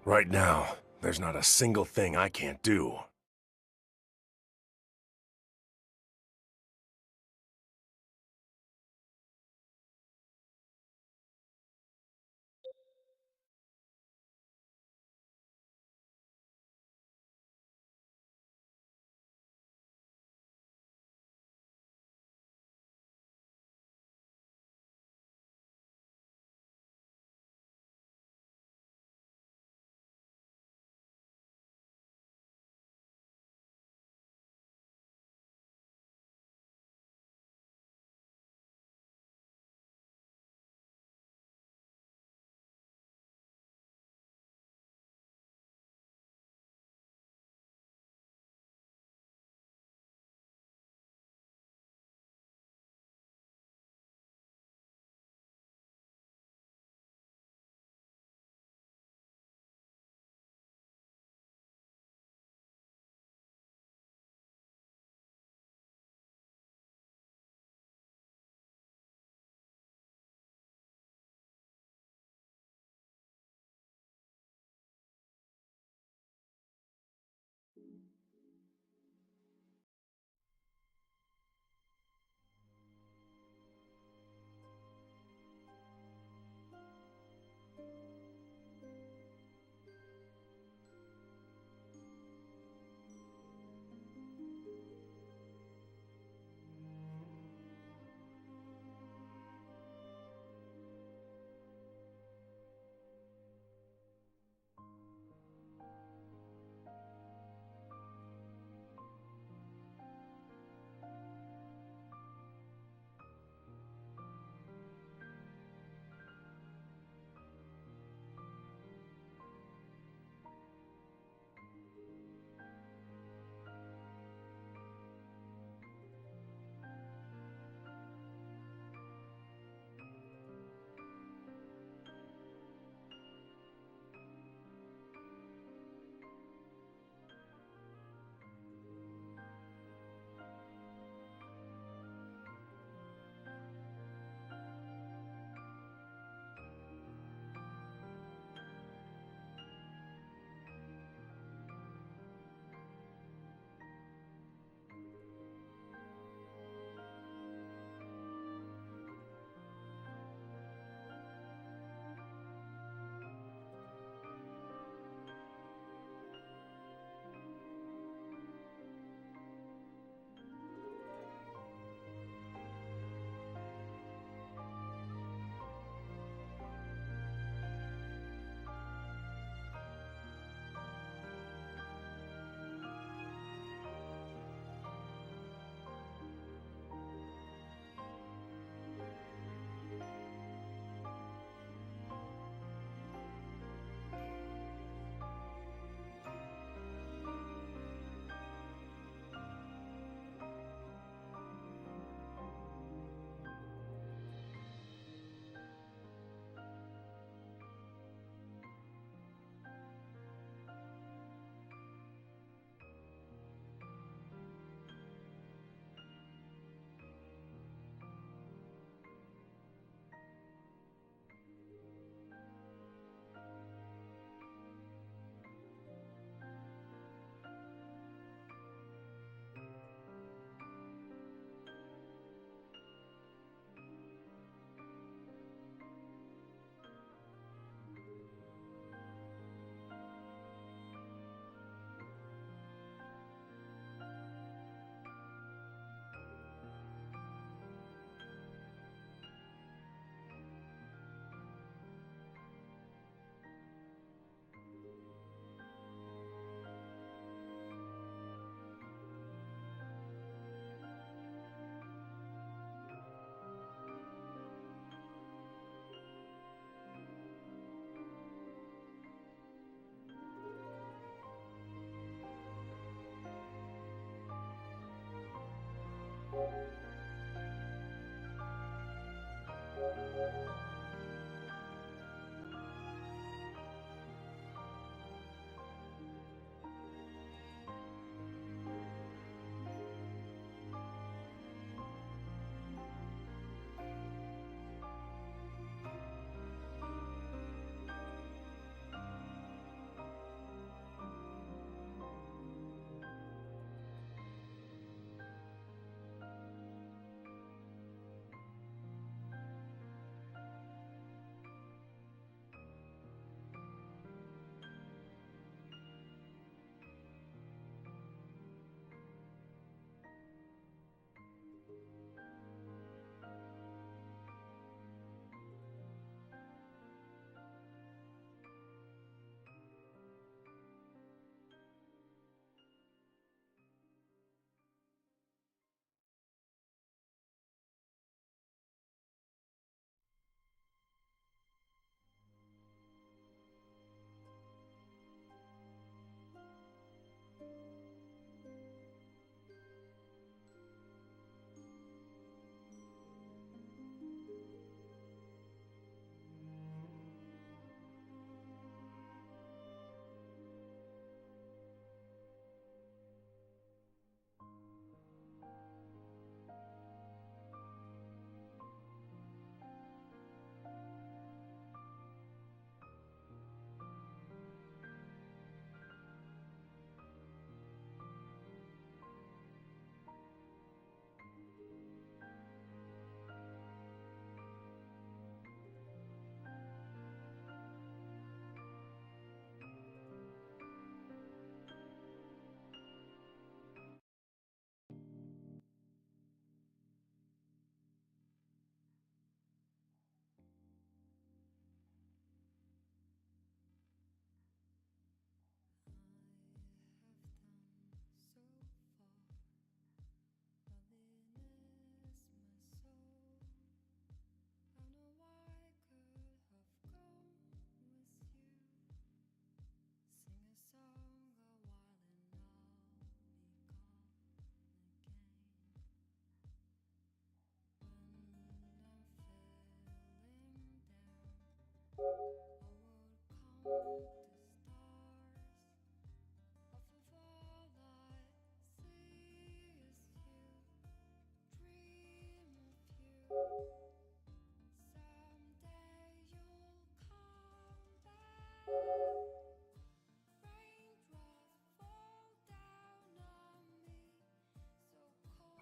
Right now, there's not a single thing I can't do.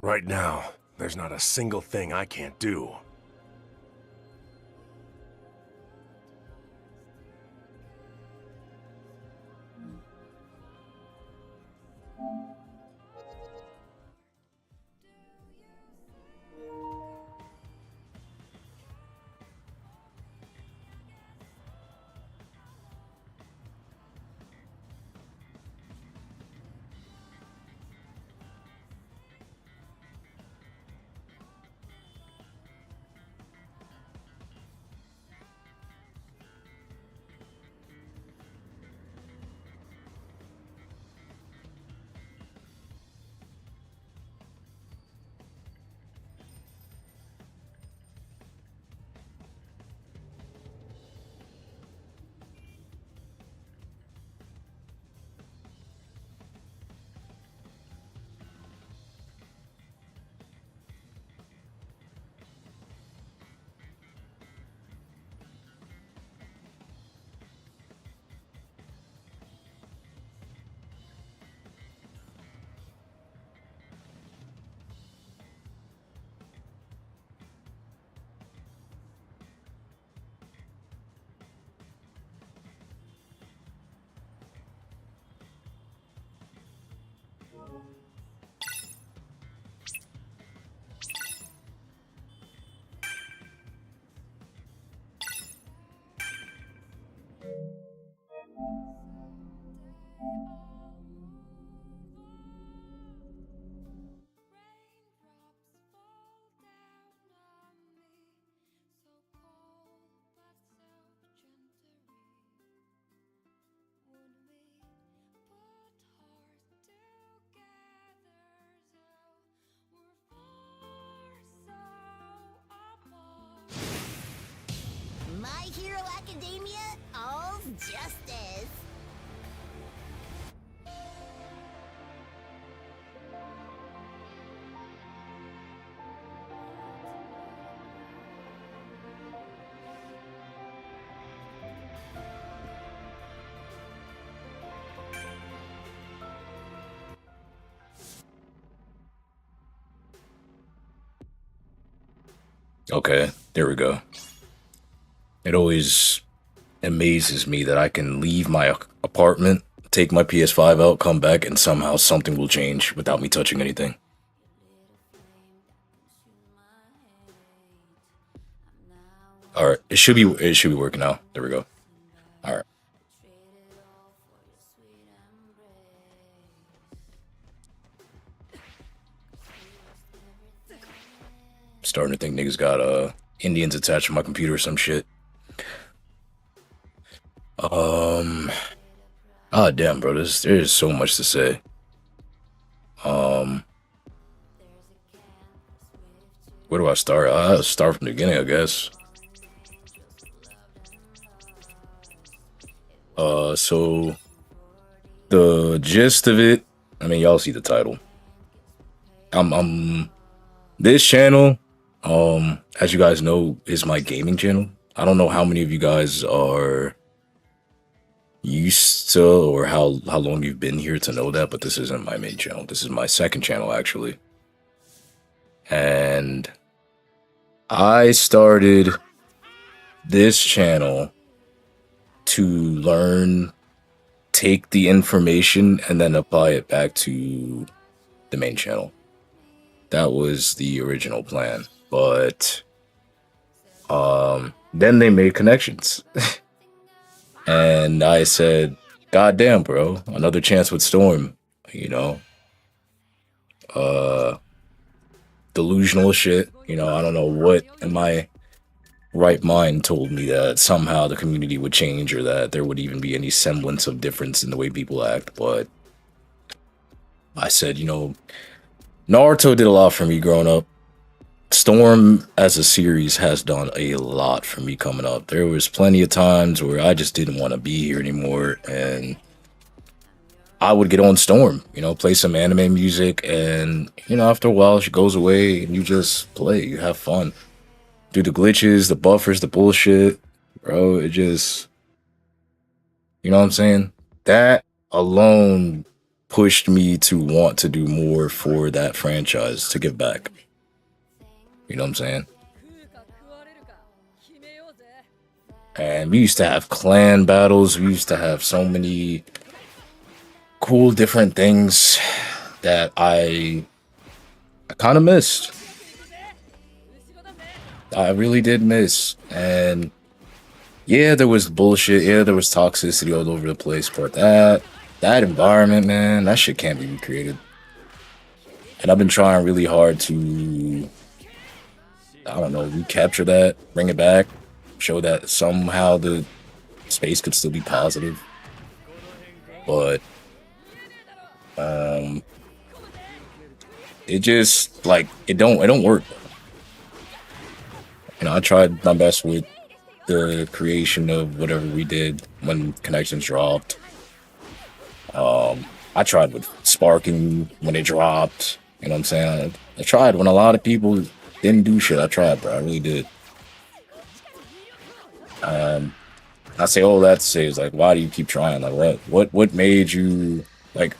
Right now, there's not a single thing I can't do. My Hero Academia, all's justice. Okay, there we go. It always amazes me that I can leave my apartment, take my PS5 out, come back, and somehow something will change without me touching anything. All right, it should be working now. There we go. All right. Starting to think niggas got Indians attached to my computer or some shit. Ah damn, bro, there's so much to say. Um where do I start? I'll start from the beginning, I guess. So the gist of it, I mean, y'all see the title. I'm this channel, as you guys know, is my gaming channel. I don't know how many of you guys are used to, or how long you've been here to know that, but this isn't my main channel. This is my second channel, actually. And I started this channel to learn, take the information, and then apply it back to the main channel. That was the original plan. But then they made connections. And I said, God damn, bro, another chance with Storm, you know. Delusional shit. You know, I don't know what in my right mind told me that somehow the community would change or that there would even be any semblance of difference in the way people act, but I said, you know, Naruto did a lot for me growing up. Storm as a series has done a lot for me coming up. There was plenty of times where I just didn't want to be here anymore, and I would get on Storm, play some anime music, and after a while she goes away and you just play, you have fun. Do the glitches, the buffers, the bullshit, bro. It just, you know what I'm saying? That alone pushed me to want to do more for that franchise to give back. You know what I'm saying? And we used to have clan battles. We used to have so many cool different things that I kind of missed. I really did miss. And yeah, there was bullshit. Yeah, there was toxicity all over the place. But that environment, man, that shit can't be recreated. And I've been trying really hard to, I don't know, recapture that, bring it back, show that somehow the space could still be positive. But it just like it don't work. I tried my best with the creation of whatever we did when connections dropped. I tried with sparking when it dropped. You know what I'm saying? I tried when a lot of people didn't do shit. I tried, bro. I really did. I say all that to say is like, why do you keep trying? Like, what made you like?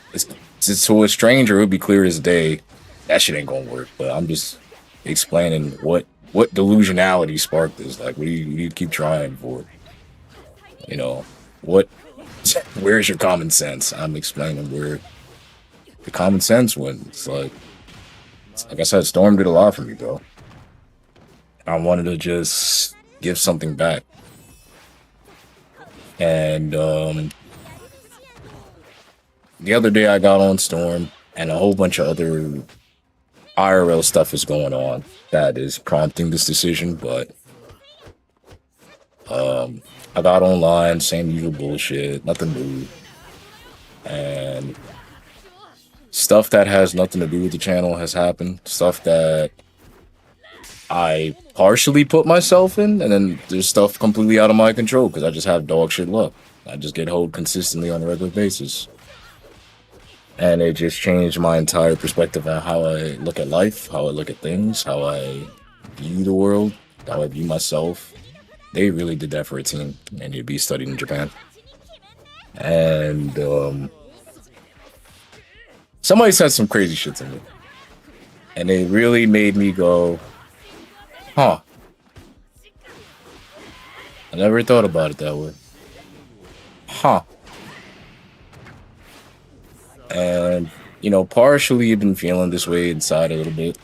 To a stranger, it would be clear as day that shit ain't gonna work. But I'm just explaining what delusionality sparked this. Like, what do you keep trying for? What? Where's your common sense? I'm explaining where the common sense went. It's like I said, Storm did a lot for me, bro. I wanted to just give something back. And the other day I got on Storm, and a whole bunch of other IRL stuff is going on that is prompting this decision, but I got online, same usual bullshit, nothing new. And stuff that has nothing to do with the channel has happened. Stuff that I partially put myself in, and then there's stuff completely out of my control because I just have dog shit luck. I just get hold consistently on a regular basis. And it just changed my entire perspective on how I look at life, how I look at things, how I view the world, how I view myself. They really did that for a team, and you'd be studied in Japan. And somebody said some crazy shit to me. And it really made me go, huh. I never thought about it that way. Huh. And, partially I've been feeling this way inside a little bit.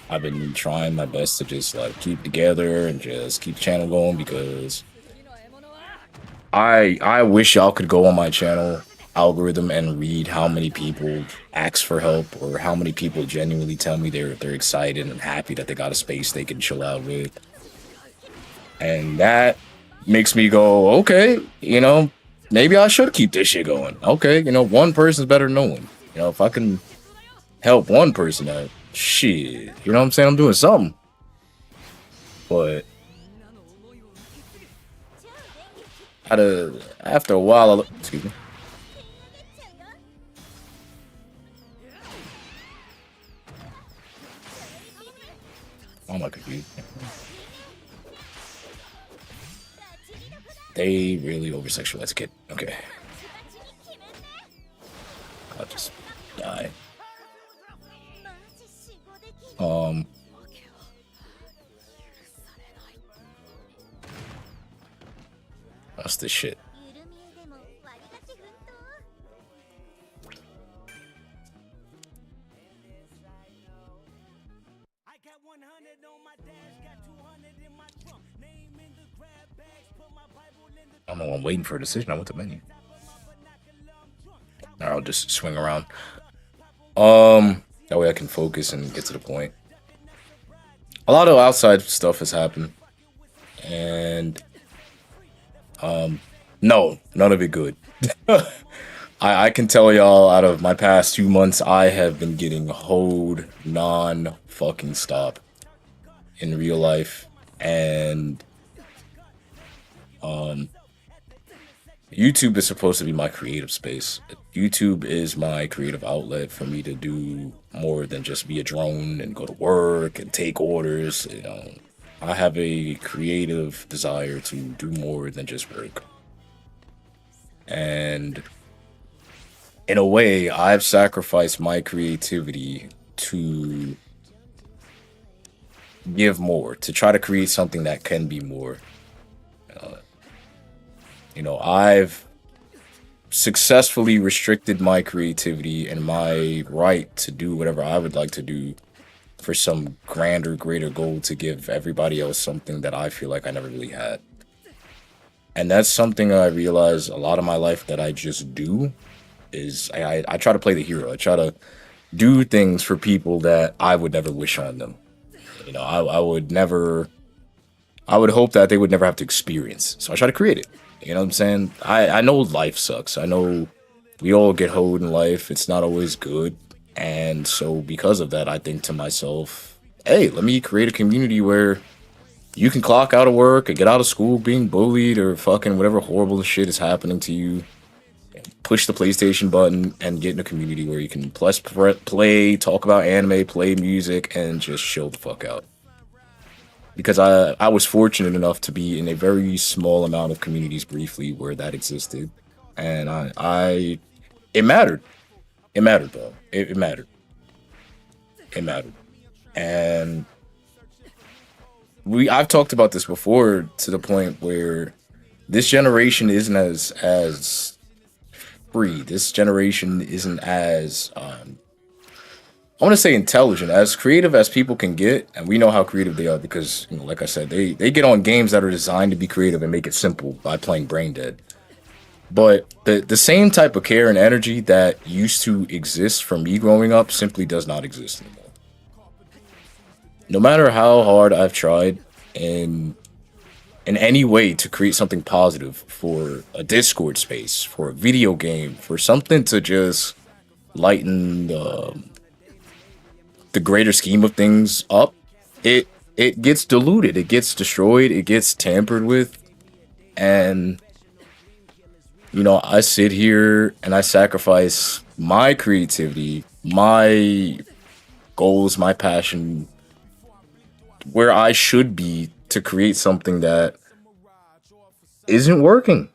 I've been trying my best to just like keep together and just keep the channel going because I wish y'all could go on my channel algorithm and read how many people ask for help or how many people genuinely tell me they're excited and happy that they got a space they can chill out with. And that makes me go, okay, maybe I should keep this shit going. Okay, one person's better than no one. If I can help one person out, shit, you know what I'm saying? I'm doing something. But after a while, excuse me. Oh my confused. They really over-sexualize a kid. Okay. I'll just die. What's this shit? I don't know, I'm waiting for a decision. I went to menu. Or I'll just swing around. That way I can focus and get to the point. A lot of outside stuff has happened. And no, none of it good. I can tell y'all out of my past 2 months, I have been getting hoed non-fucking stop. in real life, and um, YouTube is supposed to be my creative space. YouTube is my creative outlet for me to do more than just be a drone and go to work and take orders. I have a creative desire to do more than just work. And in a way, I've sacrificed my creativity to give more, to try to create something that can be more. Uh, I've successfully restricted my creativity and my right to do whatever I would like to do for some grander, greater goal to give everybody else something that I feel like I never really had. And that's something I realize a lot of my life that I just do is I try to play the hero. I try to do things for people that I would never wish on them. I would never, I would hope that they would never have to experience. So I try to create it. You know what I'm saying? I know life sucks. I know we all get hoed in life. It's not always good. And so because of that, I think to myself, hey, let me create a community where you can clock out of work or get out of school being bullied or fucking whatever horrible shit is happening to you. Push the PlayStation button and get in a community where you can play, talk about anime, play music, and just chill the fuck out. Because I was fortunate enough to be in a very small amount of communities briefly where that existed, and I it mattered. It mattered though. It mattered. It mattered, and I've talked about this before to the point where this generation isn't as free. This generation isn't as I want to say intelligent, as creative as people can get, and we know how creative they are because, like I said, they get on games that are designed to be creative and make it simple by playing Brain Dead. But the same type of care and energy that used to exist for me growing up simply does not exist anymore. No matter how hard I've tried in any way to create something positive for a Discord space, for a video game, for something to just lighten the greater scheme of things up, it gets diluted, it gets destroyed, it gets tampered with, and I sit here and I sacrifice my creativity, my goals, my passion, where I should be to create something that isn't working.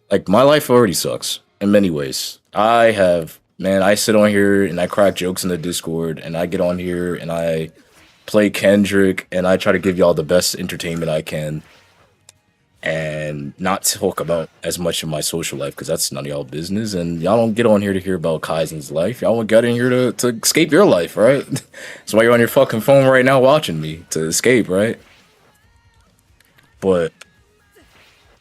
Like, my life already sucks in many ways. I sit on here and I crack jokes in the Discord, and I get on here and I play Kendrick and I try to give y'all the best entertainment I can and not talk about as much of my social life because that's none of y'all business. And y'all don't get on here to hear about Kaizen's life. Y'all got in here to escape your life, right? That's why you're on your fucking phone right now watching me, to escape, right? But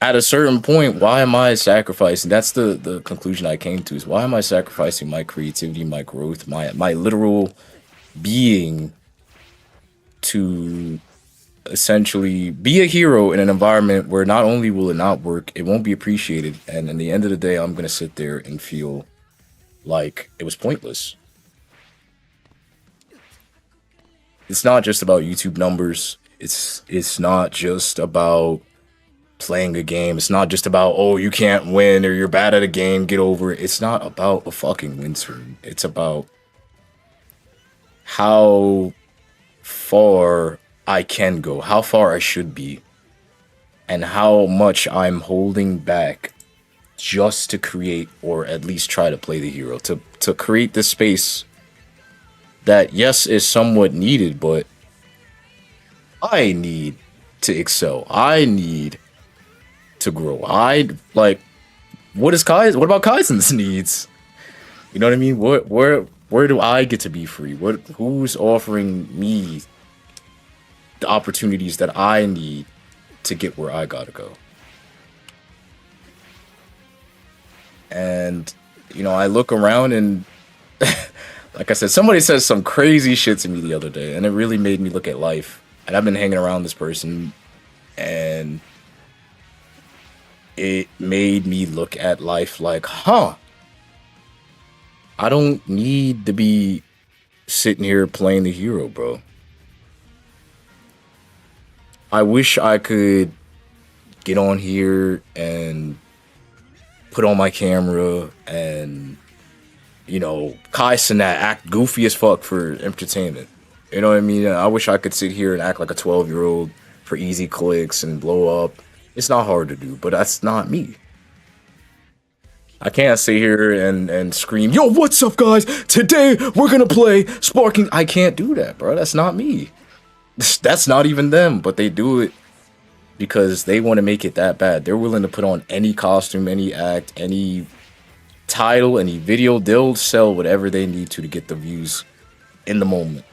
at a certain point, why am I sacrificing? That's the conclusion I came to, is why am I sacrificing my creativity, my growth, my literal being to essentially be a hero in an environment where not only will it not work, it won't be appreciated, and in the end of the day, I'm going to sit there and feel like it was pointless. It's not just about YouTube numbers. It's not just about playing a game. It's not just about, oh, you can't win or you're bad at a game, get over it. It's not about a fucking win streak. It's about how far I can go, how far I should be, and how much I'm holding back just to create, or at least try to play the hero, to create this space that, yes, is somewhat needed, but I need to excel. I need to grow. What about Kaizen's needs? You know what I mean? Where do I get to be free? Who's offering me the opportunities that I need to get where I gotta go? And I look around and like I said, somebody says some crazy shit to me the other day, and it really made me look at life. And I've been hanging around this person, and it made me look at life like, I don't need to be sitting here playing the hero, bro. I wish I could get on here and put on my camera and, you know, Kai Cenat act goofy as fuck for entertainment. You know what I mean? I wish I could sit here and act like a 12-year-old for easy clicks and blow up. It's not hard to do, but that's not me. I can't sit here and scream, yo, what's up, guys? Today, we're gonna play Sparking. I can't do that, bro. That's not me. That's not even them, but they do it because they want to make it that bad. They're willing to put on any costume, any act, any title, any video. They'll sell whatever they need to get the views in the moment.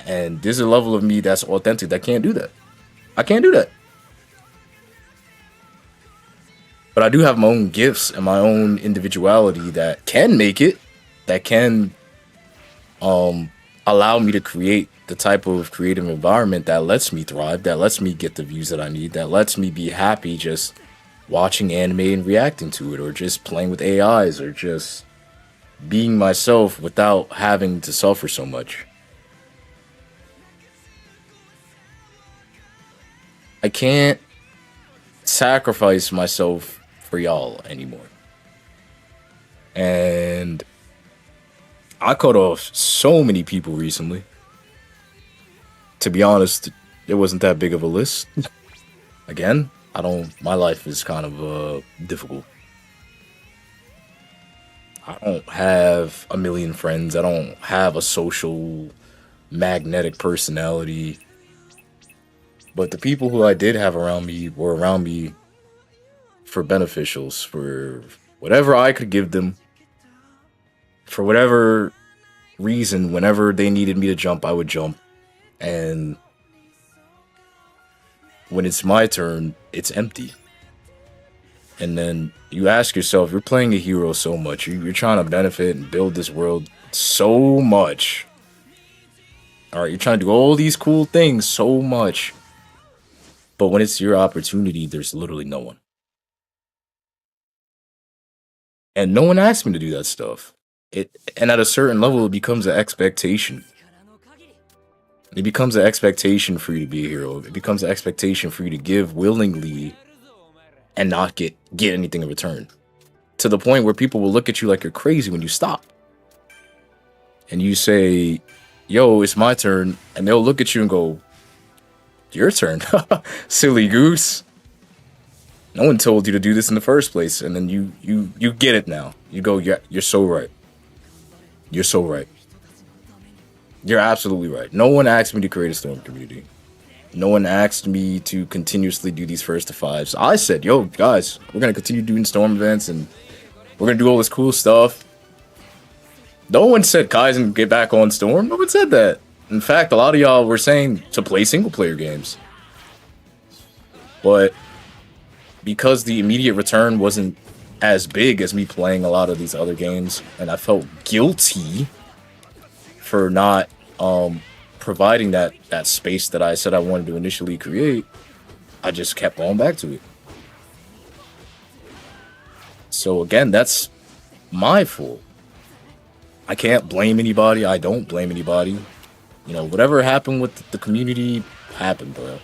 And there's a level of me that's authentic that can't do that. I can't do that. But I do have my own gifts and my own individuality that can make it, that can allow me to create the type of creative environment that lets me thrive, that lets me get the views that I need, that lets me be happy just watching anime and reacting to it, or just playing with AIs, or just being myself without having to suffer so much. I can't sacrifice myself for y'all anymore. And I cut off so many people recently. To be honest, it wasn't that big of a list. Again, my life is kind of difficult. I don't have a million friends. I don't have a social magnetic personality. But the people who I did have around me were around me for beneficials, for whatever I could give them, for whatever reason. Whenever they needed me to jump, I would jump. And when it's my turn, it's empty. And then you ask yourself, you're playing a hero so much, you're trying to benefit and build this world so much. All right, you're trying to do all these cool things so much. But when it's your opportunity, there's literally no one. And no one asked me to do that stuff. And at a certain level, it becomes an expectation. It becomes an expectation for you to be a hero. It becomes an expectation for you to give willingly and not get anything in return. To the point where people will look at you like you're crazy when you stop. And you say, yo, it's my turn. And they'll look at you and go, your turn. Silly goose. No one told you to do this in the first place. And then you get it now. You go, yeah, you're so right. You're so right. You're absolutely right. No one asked me to create a Storm community. No one asked me to continuously do these first to fives. I said, yo, guys, we're going to continue doing Storm events and we're going to do all this cool stuff. No one said Kaizen get back on Storm. No one said that. In fact, a lot of y'all were saying to play single-player games. But because the immediate return wasn't as big as me playing a lot of these other games, and I felt guilty for not providing that space that I said I wanted to initially create, I just kept going back to it. So again, that's my fault. I can't blame anybody. I don't blame anybody. You know, whatever happened with the community happened, bro.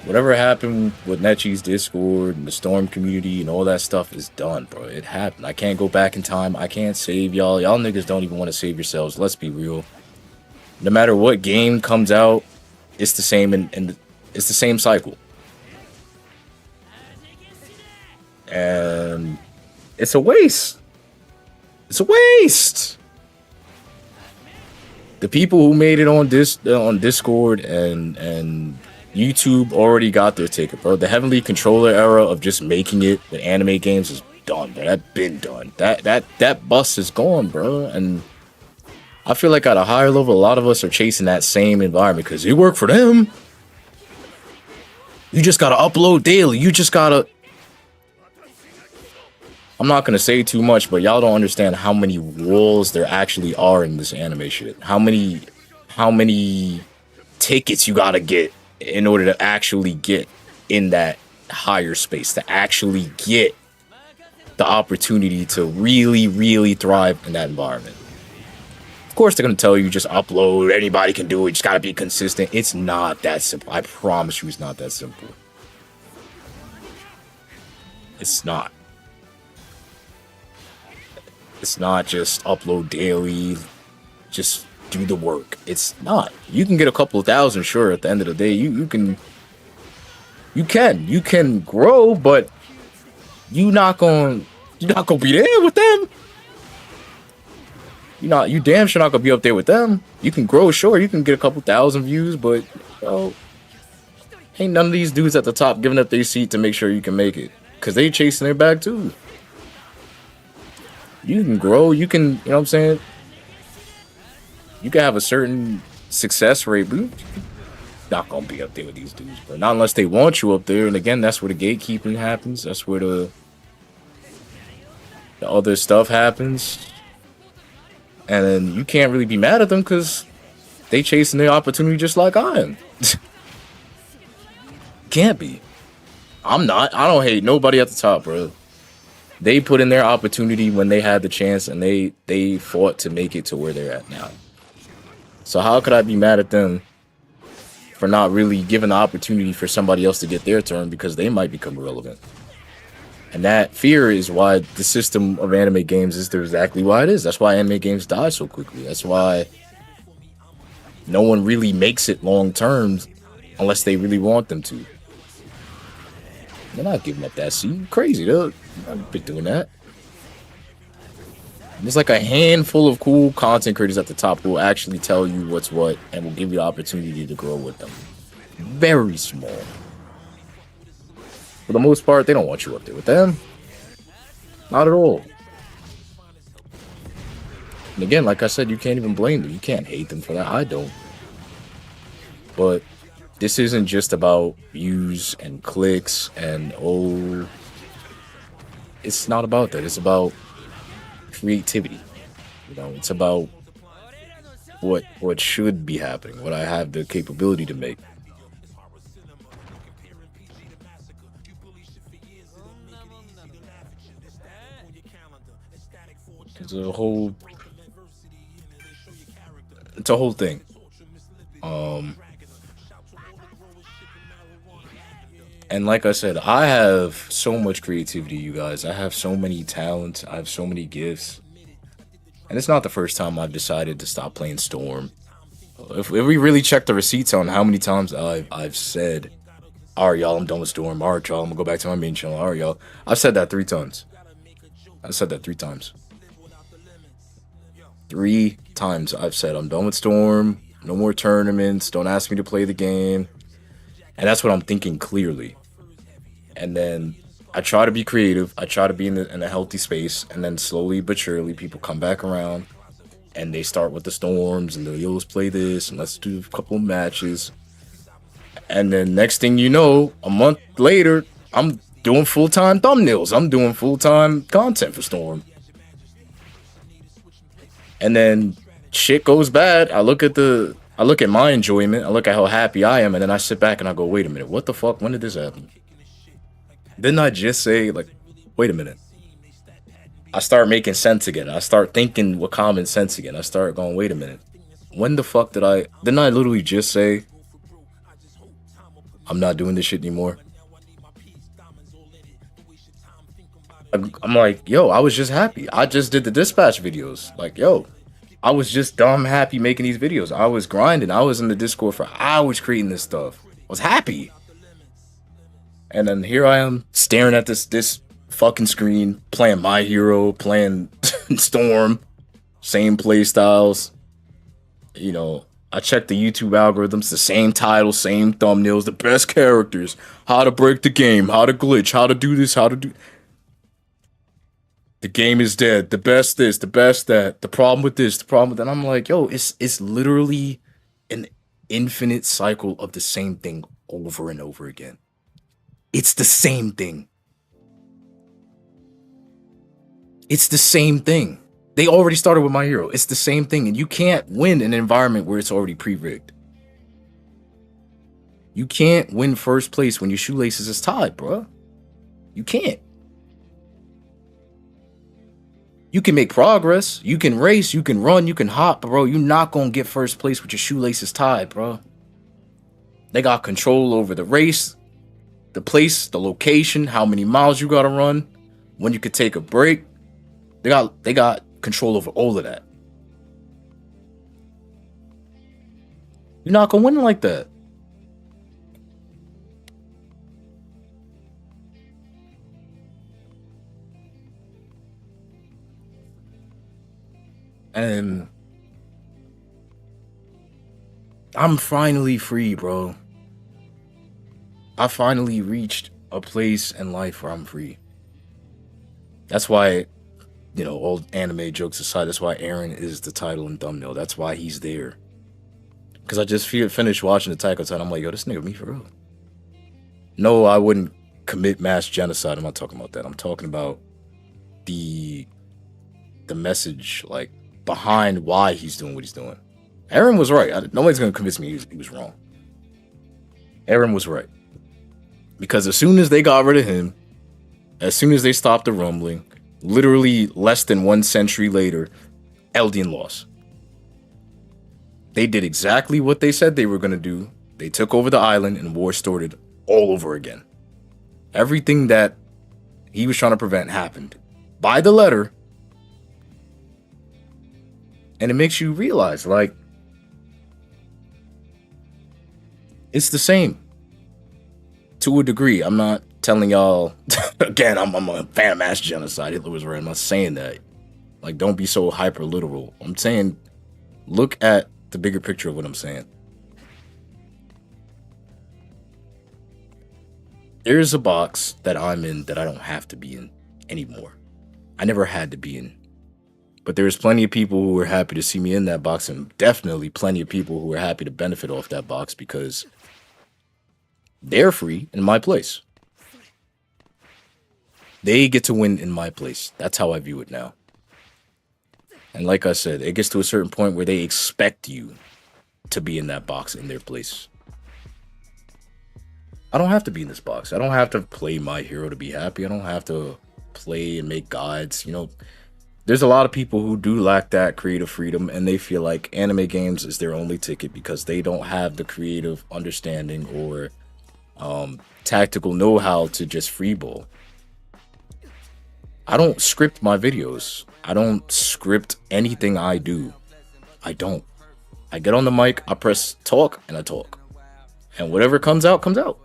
Whatever happened with Nechi's Discord and the Storm community and all that stuff is done, bro. It happened. I can't go back in time. I can't save y'all. Y'all niggas don't even want to save yourselves. Let's be real. No matter what game comes out, it's the same and it's the same cycle. And it's a waste. It's a waste. The people who made it on Discord and YouTube already got their ticket, bro. The Heavenly Controller era of just making it with anime games is done, bro. That's been done. That bus is gone, bro. And I feel like at a higher level, a lot of us are chasing that same environment because it worked for them. You just gotta upload daily. You just gotta... I'm not gonna say too much, but y'all don't understand how many walls there actually are in this anime shit. How many tickets you gotta get in order to actually get in that higher space, to actually get the opportunity to really, really thrive in that environment. course, they're gonna tell you just upload. Anybody can do it. You just gotta be consistent. It's not that simple. I promise you, it's not that simple. It's not. It's not just upload daily. Just do the work. It's not. You can get a couple of thousand, sure. At the end of the day, you can grow, but you're not gonna be there with them. You damn sure not gonna be up there with them. You can grow, sure. You can get a couple thousand views, but ain't none of these dudes at the top giving up their seat to make sure you can make it, cause they chasing their bag too. You can grow. You can, you know what I'm saying. You can have a certain success rate, but you're not gonna be up there with these dudes, bro. Not unless they want you up there. And again, that's where the gatekeeping happens. That's where the other stuff happens. And then you can't really be mad at them because they chasing their opportunity just like I am. Can't be. I'm not. I don't hate nobody at the top, bro. They put in their opportunity when they had the chance, and they fought to make it to where they're at now. So how could I be mad at them for not really giving the opportunity for somebody else to get their turn because they might become irrelevant? And that fear is why the system of anime games is exactly why it is. That's why anime games die so quickly. That's why no one really makes it long term unless they really want them to. They're not giving up that seat. Crazy, though. I've been doing that. There's like a handful of cool content creators at the top who will actually tell you what's what and will give you the opportunity to grow with them. Very small. For the most part, they don't want you up there with them. Not at all. And again, like I said, you can't even blame them. You can't hate them for that. I don't. But this isn't just about views and clicks and it's not about that. It's about creativity. You know, it's about what should be happening, what I have the capability to make. It's a whole thing. And like I said, I have so much creativity, you guys. I have so many talents. I have so many gifts. And it's not the first time I've decided to stop playing Storm. If we really check the receipts on how many times I've said, all right, y'all, I'm done with Storm. All right, y'all, I'm going to go back to my main channel. All right, y'all. I've said that 3 times. I said that 3 times. 3 times I've said I'm done with Storm. No more tournaments. Don't ask me to play the game. And that's what I'm thinking clearly. And then I try to be creative. I try to be in a healthy space. And then slowly but surely, people come back around. And they start with the Storms. And they'll, yo, let's play this. And let's do a couple of matches. And then next thing you know, a month later, I'm doing full-time thumbnails. I'm doing full-time content for Storm. And then shit goes bad. I look at my enjoyment. I look at how happy I am, and then I sit back and I go, wait a minute, what the fuck? When did this happen? Didn't I just say, like, wait a minute? I start making sense again. I start thinking with common sense again. I start going, wait a minute. When the fuck didn't I literally just say, I'm not doing this shit anymore? I'm like, yo, I was just happy. I just did the dispatch videos. Like, yo, I was just dumb happy making these videos. I was grinding. I was in the Discord for hours creating this stuff. I was happy. And then here I am staring at this fucking screen, playing My Hero, playing Storm, same play styles. You know, I check the YouTube algorithms, the same titles, same thumbnails, the best characters, how to break the game, how to glitch, how to do this, how to do... The game is dead. The best this, the best that. The problem with this, the problem with that. I'm like, yo, it's literally an infinite cycle of the same thing over and over again. It's the same thing. It's the same thing. They already started with My Hero. It's the same thing. And you can't win in an environment where it's already pre-rigged. You can't win first place when your shoelaces is tied, bro. You can't. You can make progress. You can race. You can run. You can hop, bro. You're not going to get first place with your shoelaces tied, bro. They got control over the race, the place, the location, how many miles you got to run, when you could take a break. They got control over all of that. You're not going to win like that. And I'm finally free, bro. I finally reached a place in life where I'm free. That's why, you know, all anime jokes aside, that's why Eren is the title and thumbnail. That's why he's there. Because I just finished watching Attack on Titan. I'm like, yo, this nigga me for real. No, I wouldn't commit mass genocide. I'm not talking about that. I'm talking about the message, like, behind why he's doing what he's doing. Eren was right. Nobody's going to convince me he was wrong. Eren was right. Because as soon as they got rid of him, as soon as they stopped the rumbling, literally less than 1 century later, Eldian lost. They did exactly what they said they were going to do. They took over the island and war started all over again. Everything that he was trying to prevent happened by the letter. And it makes you realize, like, it's the same. To a degree. I'm not telling y'all, again, I'm a fan of mass genocide. Hitler was right. I'm not saying that. Like, don't be so hyper literal. I'm saying, look at the bigger picture of what I'm saying. There's a box that I'm in that I don't have to be in anymore. I never had to be in. But there's plenty of people who are happy to see me in that box, and definitely plenty of people who are happy to benefit off that box because they're free in my place. They get to win in my place. That's how I view it now. And like I said, it gets to a certain point where they expect you to be in that box in their place. I don't have to be in this box. I don't have to play my hero to be happy. I don't have to play and make gods. You know, there's a lot of people who do lack that creative freedom, and they feel like anime games is their only ticket because they don't have the creative understanding or tactical know-how to just freeball. I don't script my videos. I don't script anything I do. I don't. I get on the mic, I press talk, and I talk. And whatever comes out, comes out.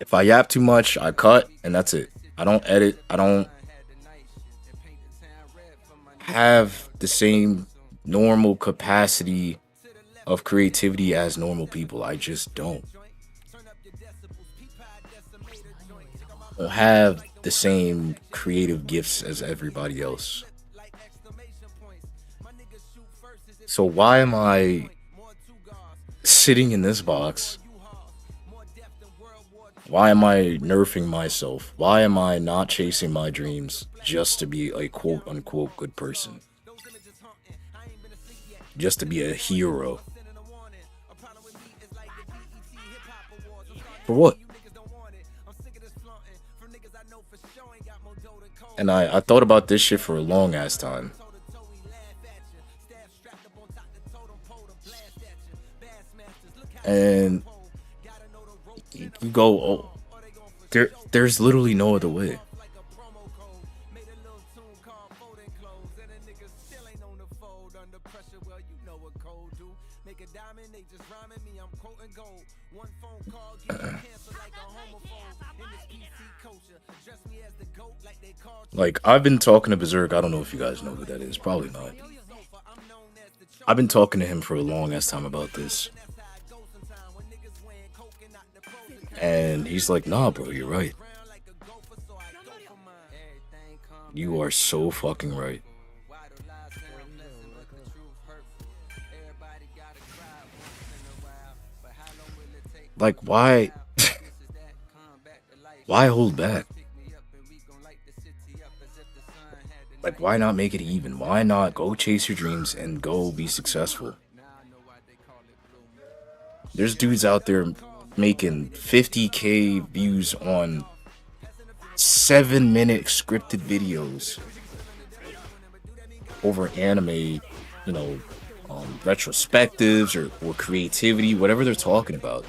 If I yap too much, I cut, and that's it. I don't edit. I don't have the same normal capacity of creativity as normal people. I just don't. I don't have the same creative gifts as everybody else. So why am I sitting in this box? Why am I nerfing myself? Why am I not chasing my dreams just to be a quote-unquote good person? Just to be a hero? For what? And I thought about this shit for a long ass time. And you go, oh, there's literally no other way. Like, I've been talking to Berserk. I don't know if you guys know who that is. Probably not. I've been talking to him for a long ass time about this. And he's like, nah, bro, you're right. You are so fucking right. Like, why? Why hold back? Like, why not make it even? Why not go chase your dreams and go be successful? There's dudes out there making 50K views on 7-minute scripted videos over anime, retrospectives or creativity, whatever they're talking about.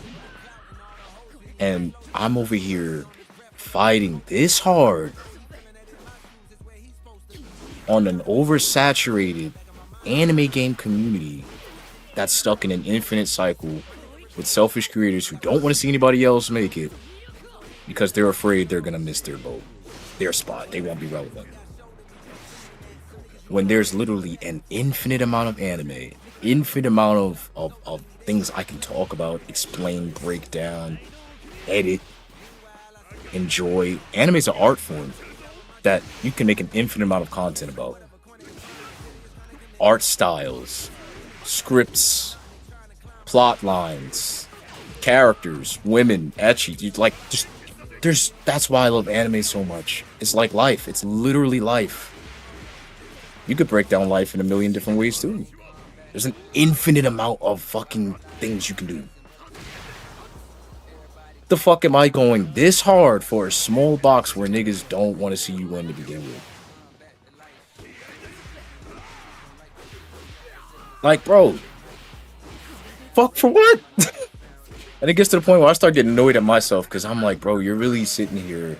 And I'm over here fighting this hard on an oversaturated anime game community that's stuck in an infinite cycle with selfish creators who don't want to see anybody else make it because they're afraid they're gonna miss their boat, their spot. They won't be relevant. When there's literally an infinite amount of anime, infinite amount of things I can talk about, explain, break down, edit, enjoy. Anime is an art form that you can make an infinite amount of content about. Art styles, scripts, plot lines, characters, women, ecchi. That's why I love anime so much. It's like life. It's literally life. You could break down life in a million different ways too. There's an infinite amount of fucking things you can do. The fuck am I going this hard for a small box where niggas don't want to see you win to begin with? Like, bro, fuck for what? And it gets to the point where I start getting annoyed at myself because I'm like, bro, you're really sitting here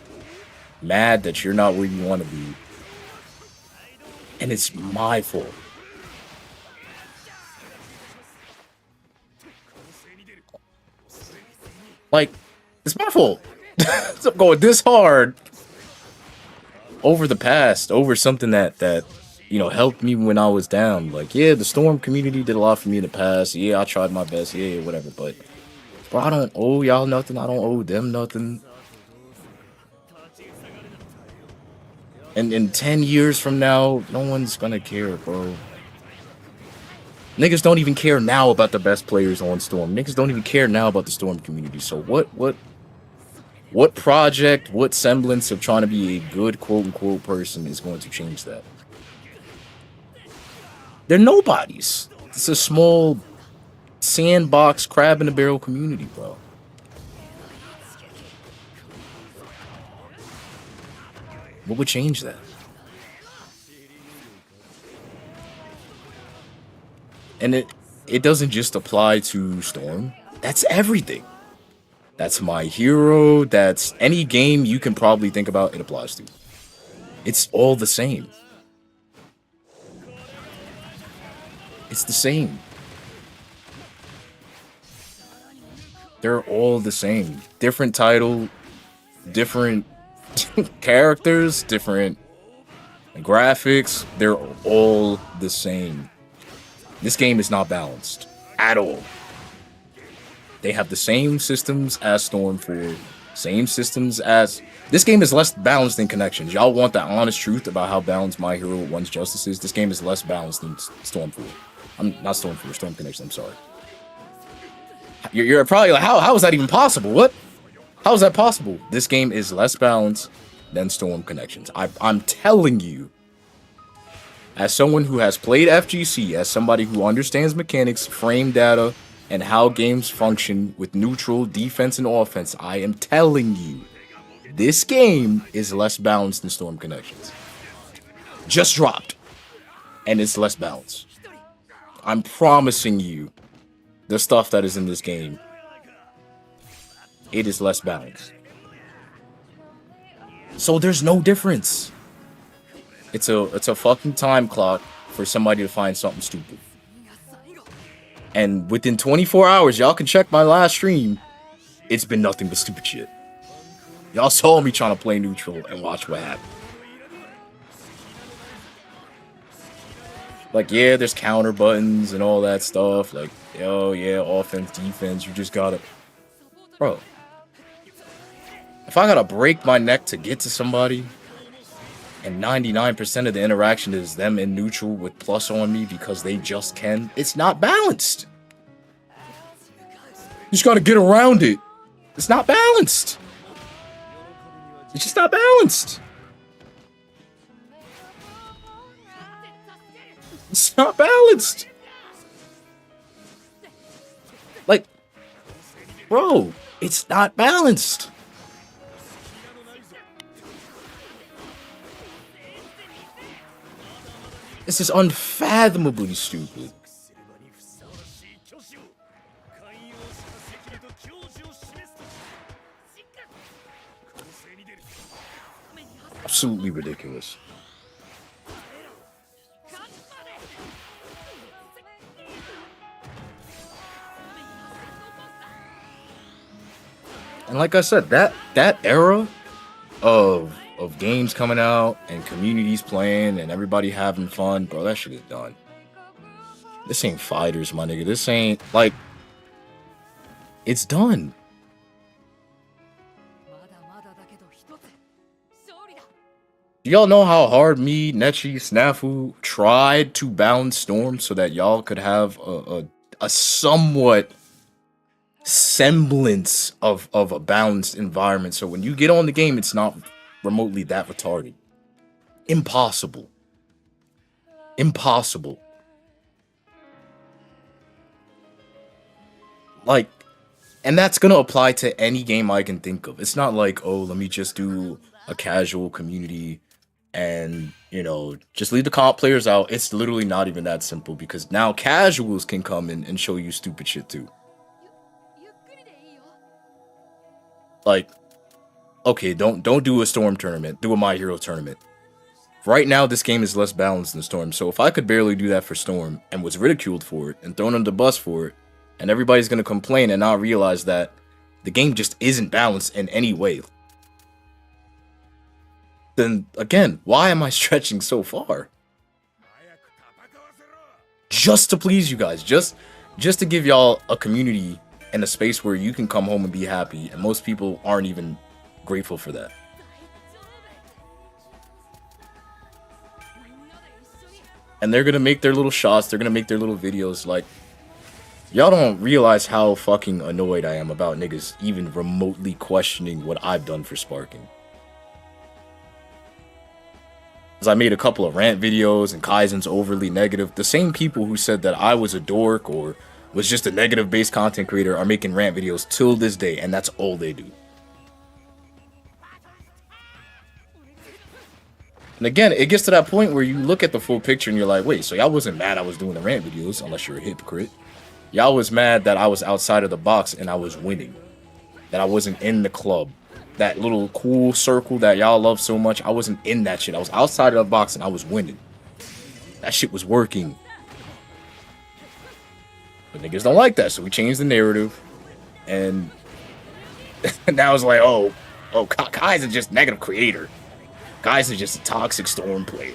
mad that you're not where you want to be. And it's my fault. Like, it's my fault. So I'm going this hard over the past, over something that helped me when I was down. Like, yeah, the Storm community did a lot for me in the past. Yeah, I tried my best. Yeah, whatever. But, bro, I don't owe y'all nothing. I don't owe them nothing. And in 10 years from now, no one's gonna care, bro. Niggas don't even care now about the best players on Storm. Niggas don't even care now about the Storm community. So what project, what semblance of trying to be a good quote-unquote person is going to change that? They're nobodies. It's a small sandbox, crab-in-a-barrel community, bro. What would change that? And it doesn't just apply to Storm. That's everything. That's My Hero. That's any game you can probably think about it applies to. It's all the same. It's the same. They're all the same. Different title, different characters, different graphics. They're all the same. This game is not balanced at all. They have the same systems as Storm 4, same systems as... This game is less balanced than Connections. Y'all want the honest truth about how balanced My Hero 1's Justice is? This game is less balanced than Storm 4. I'm not Storm 4, Storm Connections, I'm sorry. You're probably like, how is that even possible? What? How is that possible? This game is less balanced than Storm Connections. I'm telling you. As someone who has played FGC, as somebody who understands mechanics, frame data, and how games function with neutral defense and offense, I am telling you, this game is less balanced than Storm Connections. Just dropped. And it's less balanced. I'm promising you, the stuff that is in this game, it is less balanced. So there's no difference. It's a fucking time clock for somebody to find something stupid. And within 24 hours, y'all can check my last stream. It's been nothing but stupid shit. Y'all saw me trying to play neutral and watch what happened. Like, yeah, there's counter buttons and all that stuff. Like, oh yeah, offense, defense, you just gotta... Bro. If I gotta break my neck to get to somebody, and 99% of the interaction is them in neutral with plus on me because they just can, it's not balanced. You just gotta get around it. It's not balanced. It's just not balanced. It's not balanced. Like, bro, it's not balanced. This is unfathomably stupid. Absolutely ridiculous. And like I said, that era of games coming out and communities playing and everybody having fun, bro, that shit is done. This ain't fighters, my nigga. This ain't like it's done. Do y'all know how hard me, Nechi, Snafu tried to balance Storm so that y'all could have a somewhat semblance of a balanced environment? So when you get on the game, it's not remotely that retarded. Impossible. Impossible. Like, and that's gonna apply to any game I can think of. It's not like, oh, let me just do a casual community and, you know, just leave the comp players out. It's literally not even that simple, because now casuals can come in and show you stupid shit too. Like, okay, don't do a Storm tournament. Do a My Hero tournament. Right now, this game is less balanced than Storm. So if I could barely do that for Storm and was ridiculed for it and thrown under the bus for it, and everybody's going to complain and not realize that the game just isn't balanced in any way, then again, why am I stretching so far? Just to please you guys. Just to give y'all a community and a space where you can come home and be happy. And most people aren't even grateful for that. And they're gonna make their little shots, they're gonna make their little videos. Like, y'all don't realize how fucking annoyed I am about niggas even remotely questioning what I've done for Sparking. Because I made a couple of rant videos and Kaizen's overly negative. The same people who said that I was a dork or was just a negative based content creator are making rant videos till this day, and that's all they do. And again, it gets to that point where you look at the full picture and you're like, wait, so y'all wasn't mad I was doing the rant videos, unless you're a hypocrite. Y'all was mad that I was outside of the box and I was winning. That I wasn't in the club. That little cool circle that y'all love so much, I wasn't in that shit. I was outside of the box and I was winning. That shit was working. But niggas don't like that, so we changed the narrative. And now it's like, oh, Kai's just negative creator. Kai's just a toxic Storm player.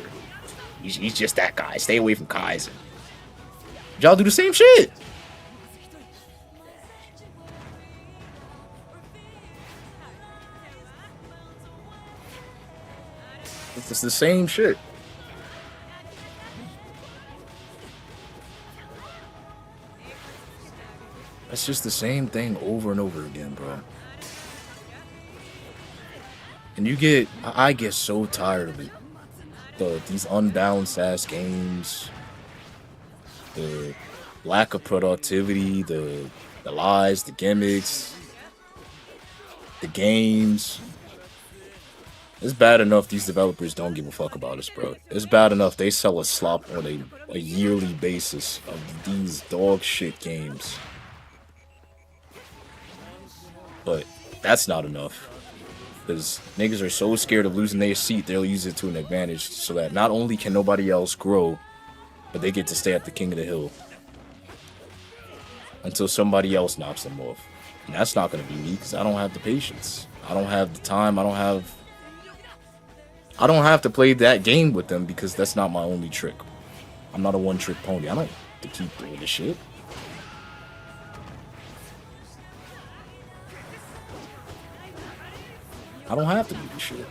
He's just that guy. Stay away from Kai's. Y'all do the same shit. It's the same shit. It's just the same thing over and over again, bro. And I get so tired of it. These unbalanced ass games, the lack of productivity, the lies, the gimmicks, the games. It's bad enough these developers don't give a fuck about us, bro. It's bad enough they sell us slop on a yearly basis of these dog shit games. But that's not enough. Because niggas are so scared of losing their seat, they'll use it to an advantage so that not only can nobody else grow, but they get to stay at the king of the hill. Until somebody else knocks them off. And that's not going to be me, because I don't have the patience. I don't have the time. I don't have to play that game with them, because that's not my only trick. I'm not a one-trick pony. I don't have to keep doing this shit. I don't have to do this shit.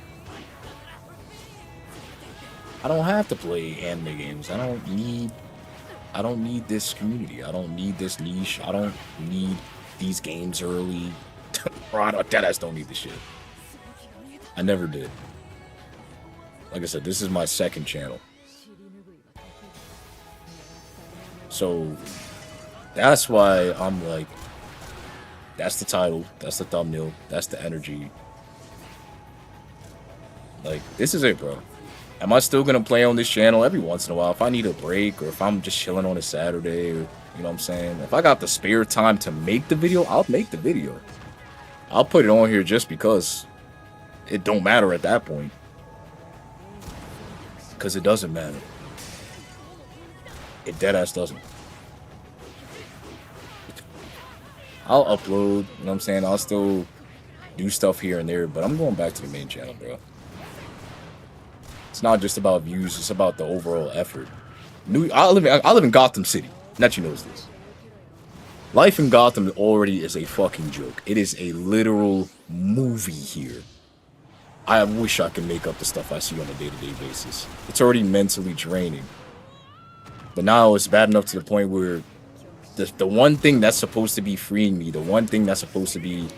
I don't have to play anime games. I don't need this community. I don't need this niche. I don't need these games early. Bro, I don't need this shit. I never did. Like I said, this is my second channel. So that's why I'm like, that's the title, that's the thumbnail, that's the energy. Like, this is it, bro. Am I still gonna play on this channel every once in a while if I need a break or if I'm just chilling on a Saturday, or you know what I'm saying? If I got the spare time to make the video, I'll make the video. I'll put it on here just because it don't matter at that point. Because it doesn't matter. It deadass doesn't. I'll upload, you know what I'm saying? I'll still do stuff here and there, but I'm going back to the main channel, bro. It's not just about views, it's about the overall effort. I live in Gotham City. Nechi knows this. Life in Gotham already is a fucking joke. It is a literal movie here. I wish I could make up the stuff I see on a day-to-day basis. It's already mentally draining. But now it's bad enough to the point where the one thing that's supposed to be freeing me, the one thing that's supposed to be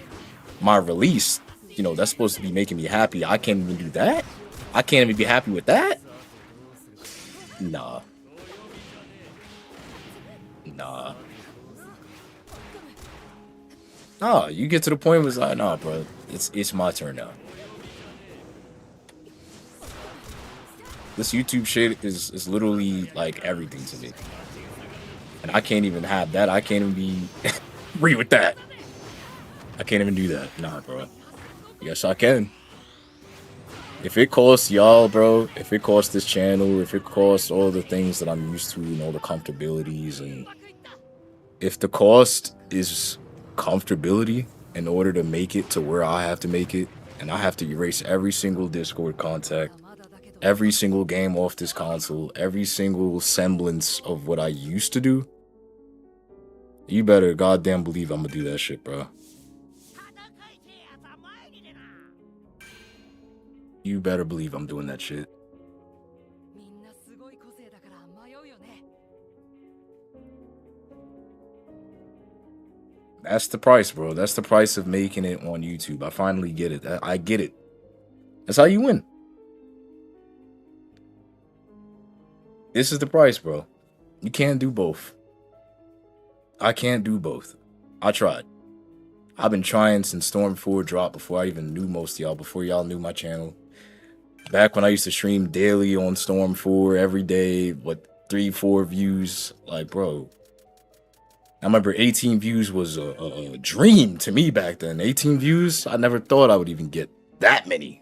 my release, you know, that's supposed to be making me happy, I can't even do that? I can't even be happy with that? Nah. Nah. Nah, you get to the point where it's like, nah, bro, it's my turn now. This YouTube shit is literally like everything to me. And I can't even have that. I can't even be free with that. I can't even do that. Nah, bro. Yes, I can. If it costs y'all, bro, if it costs this channel, if it costs all the things that I'm used to and all the comfortabilities, and if the cost is comfortability in order to make it to where I have to make it, and I have to erase every single Discord contact, every single game off this console, every single semblance of what I used to do, you better goddamn believe I'm gonna do that shit, bro. You better believe I'm doing that shit. That's the price, bro. That's the price of making it on YouTube. I finally get it. I get it. That's how you win. This is the price, bro. You can't do both. I can't do both. I tried. I've been trying since Storm 4 dropped, before I even knew most of y'all, before y'all knew my channel. Back when I used to stream daily on Storm 4 every day, what, 3-4 views, like, bro. I remember 18 views was a dream to me back then. 18 views, I never thought I would even get that many.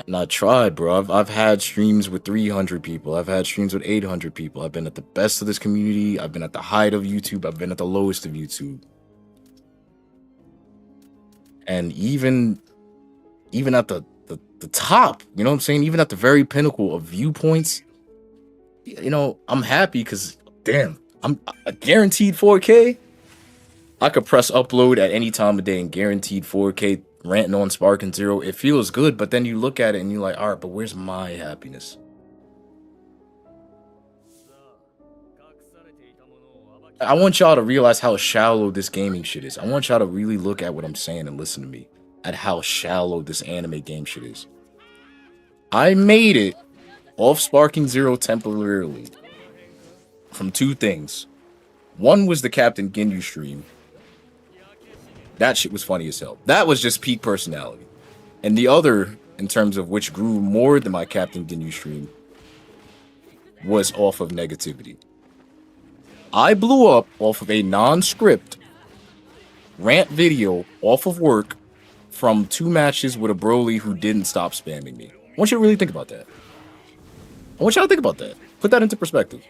And I tried, bro. I've had streams with 300 people. I've had streams with 800 people. I've been at the best of this community. I've been at the height of YouTube. I've been at the lowest of YouTube. And even at the top, you know what I'm saying? Even at the very pinnacle of viewpoints, you know, I'm happy because, damn, I'm a guaranteed 4K. I could press upload at any time of day and guaranteed 4K ranting on Sparking Zero. It feels good, but then you look at it and you're like, all right, but where's my happiness? I want y'all to realize how shallow this gaming shit is. I want y'all to really look at what I'm saying and listen to me, at how shallow this anime game shit is. I made it off Sparking Zero temporarily from two things. One was the Captain Ginyu stream. That shit was funny as hell. That was just peak personality. And the other, in terms of which grew more than my Captain Ginyu stream, was off of negativity. I blew up off of a non-script rant video off of work from 2 matches with a Broly who didn't stop spamming me. I want you to really think about that. I want y'all to think about that. Put that into perspective.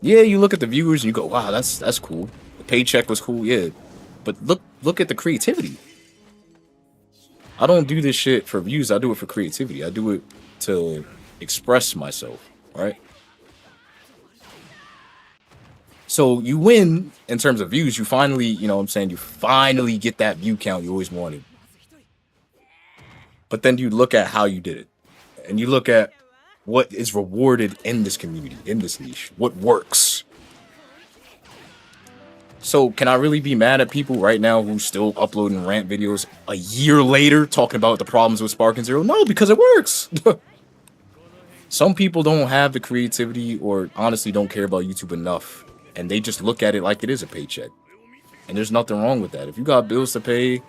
Yeah, you look at the viewers and you go, wow, that's cool. The paycheck was cool, yeah. But look at the creativity. I don't do this shit for views. I do it for creativity. I do it to express myself, right? So you win in terms of views. You finally, you know what I'm saying, you finally get that view count you always wanted. But then you look at how you did it. And you look at what is rewarded in this community, in this niche. What works. So can I really be mad at people right now who's still uploading rant videos a year later talking about the problems with Sparking Zero? No, because it works. Some people don't have the creativity or honestly don't care about YouTube enough. And they just look at it like it is a paycheck. And there's nothing wrong with that. If you got bills to pay,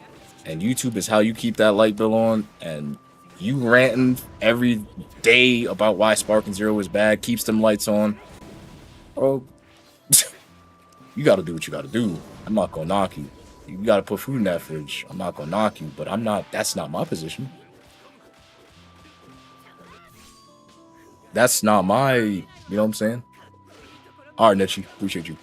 And YouTube is how you keep that light bill on. And you ranting every day about why Sparking Zero is bad keeps them lights on. Bro, you gotta do what you gotta do. I'm not gonna knock you. You gotta put food in that fridge. I'm not gonna knock you, but that's not my position. That's not my, you know what I'm saying? All right, Netchi, appreciate you.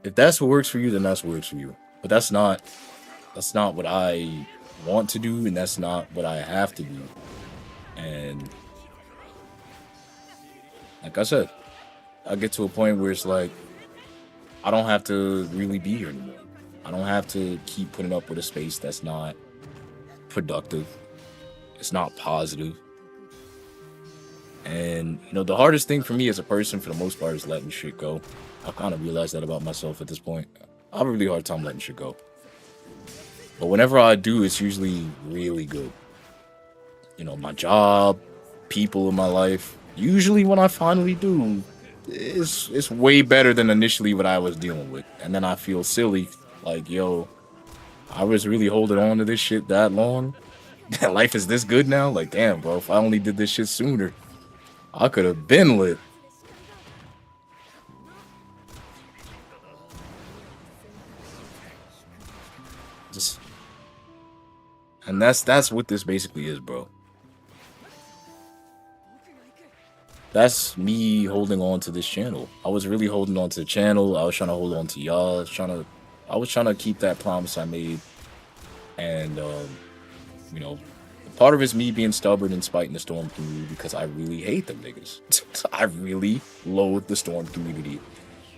If that's what works for you, then that's what works for you. But that's not what I want to do, and that's not what I have to do. And like I said, I get to a point where it's like I don't have to really be here anymore. I don't have to keep putting up with a space that's not productive. It's not positive. And you know, the hardest thing for me as a person, for the most part, is letting shit go. I've kind of realized that about myself at this point. I have a really hard time letting shit go. But whenever I do, it's usually really good. You know, my job, people in my life. Usually when I finally do, it's way better than initially what I was dealing with. And then I feel silly, like, yo, I was really holding on to this shit that long. Life is this good now? Like, damn, bro, if I only did this shit sooner, I could have been lit. And that's what this basically is, bro. That's me holding on to this channel. I was really holding on to the channel. I was trying to hold on to y'all. I was trying to keep that promise I made. And you know, part of it's me being stubborn and spiting the Storm community because I really hate them niggas. I really loathe the Storm community.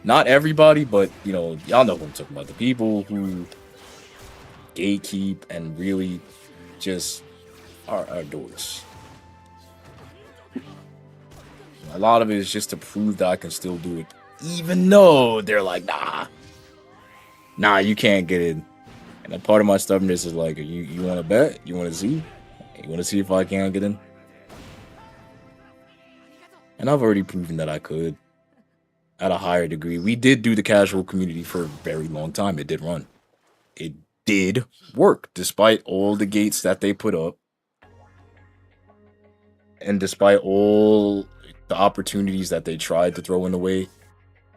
Not everybody, but you know, y'all know who I'm talking about. The people who gatekeep and really just are dorks. A lot of it is just to prove that I can still do it, even though they're like, nah, you can't get in. And a part of my stubbornness is like, you want to bet? You want to see? You want to see if I can get in? And I've already proven that I could at a higher degree. We did do the casual community for a very long time. It did run. It did work, despite all the gates that they put up. And despite all the opportunities that they tried to throw in the way.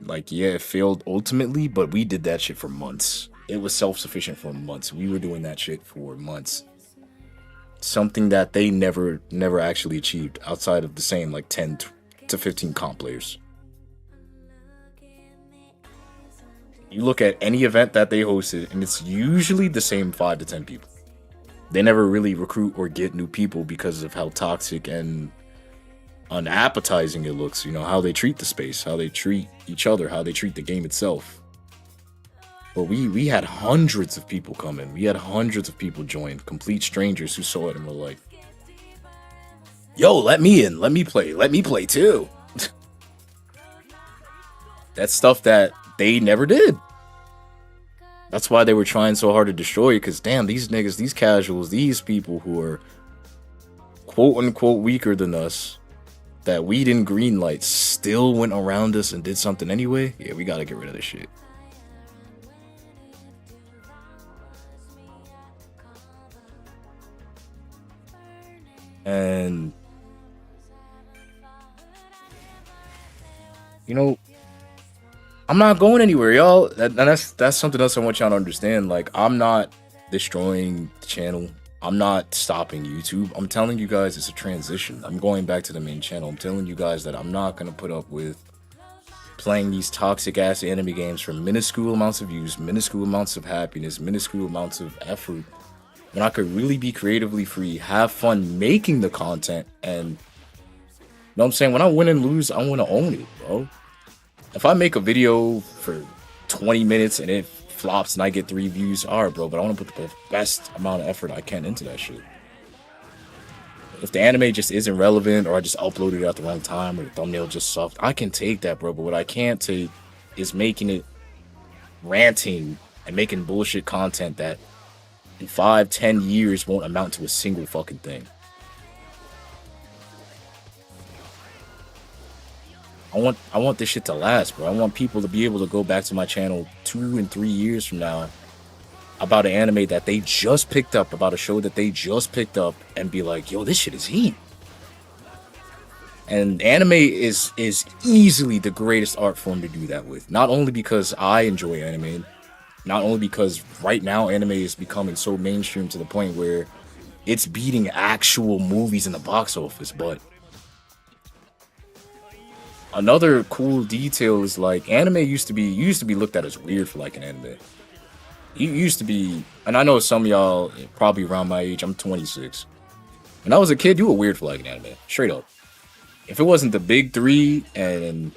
Like, yeah, it failed ultimately, but we did that shit for months. It was self-sufficient for months. We were doing that shit for months. Something that they never actually achieved outside of the same like 10 to 15 comp players. You look at any event that they hosted, and it's usually the same 5 to 10 people. They never really recruit or get new people because of how toxic and unappetizing it looks. You know, how they treat the space, how they treat each other, how they treat the game itself. But we had hundreds of people come in. We had hundreds of people join, complete strangers who saw it and were like, yo, let me in, let me play too. That's stuff that they never did. That's why they were trying so hard to destroy it, because damn, these niggas, these casuals, these people who are quote unquote weaker than us, that we didn't greenlight, still went around us and did something anyway. Yeah, we gotta get rid of this shit. And you know, I'm not going anywhere, y'all. That's something else I want y'all to understand. Like, I'm not destroying the channel. I'm not stopping YouTube. I'm telling you guys it's a transition. I'm going back to the main channel. I'm telling you guys that I'm not going to put up with playing these toxic ass anime games for minuscule amounts of views, minuscule amounts of happiness, minuscule amounts of effort, when I could really be creatively free, have fun making the content. And you know what I'm saying? When I win and lose, I want to own it, bro. If I make a video for 20 minutes and it flops and I get 3 views, alright, bro, but I want to put the best amount of effort I can into that shit. If the anime just isn't relevant, or I just uploaded it at the wrong time, or the thumbnail just sucked, I can take that, bro. But what I can't take is making it ranting and making bullshit content that in 5-10 years won't amount to a single fucking thing. I want this shit to last, bro. I want people to be able to go back to my channel 2 and 3 years from now about an anime that they just picked up, about a show that they just picked up, and be like, yo, this shit is heat. And anime is easily the greatest art form to do that with. Not only because I enjoy anime, not only because right now anime is becoming so mainstream to the point where it's beating actual movies in the box office, but another cool detail is like anime used to be looked at as weird for like an anime. You used to be, and I know some of y'all probably around my age. I'm 26. When I was a kid, you were weird for like an anime, straight up. If it wasn't the big three, and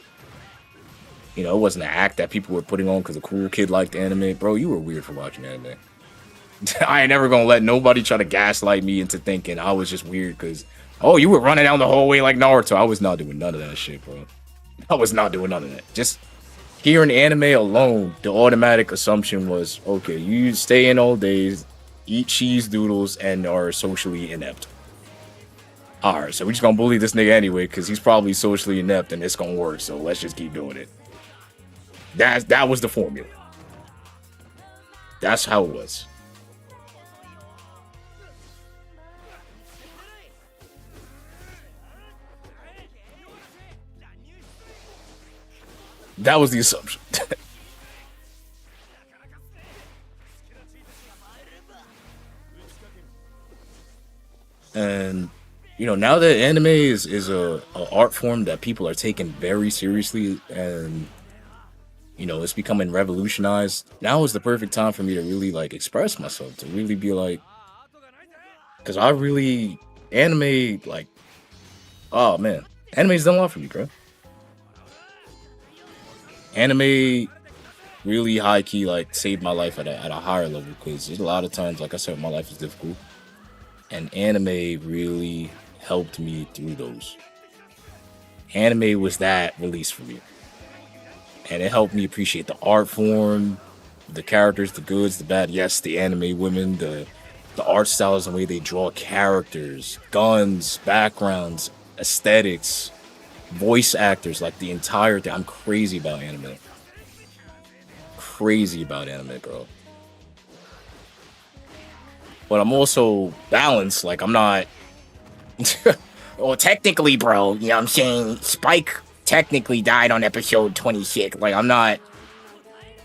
you know, it wasn't an act that people were putting on because a cool kid liked anime, bro, you were weird for watching anime. I ain't never gonna let nobody try to gaslight me into thinking I was just weird because, oh, you were running down the hallway like Naruto. I was not doing none of that shit, bro. I was not doing none of that. Just hearing anime alone, the automatic assumption was, okay, you stay in all days, eat cheese doodles, and are socially inept. Alright, so we're just gonna bully this nigga anyway, because he's probably socially inept and it's gonna work, so let's just keep doing it. That was the formula. That's how it was. That was the assumption. And you know, now that anime is a art form that people are taking very seriously, and you know, it's becoming revolutionized. Now is the perfect time for me to really like express myself, to really be like, because I really anime like, oh man, anime's done a lot for me, bro. Anime really high key like saved my life at a higher level, because a lot of times, like I said, my life is difficult, and anime really helped me through those. Anime was that release for me, and it helped me appreciate the art form, the characters, the goods, the bad. Yes, the anime women, the art styles, the way they draw characters, guns, backgrounds, aesthetics, voice actors, like the entire thing. I'm crazy about anime. Crazy about anime, bro. But I'm also balanced. Like, I'm not. Well, technically, bro, you know what I'm saying? Spike technically died on episode 26. Like, I'm not.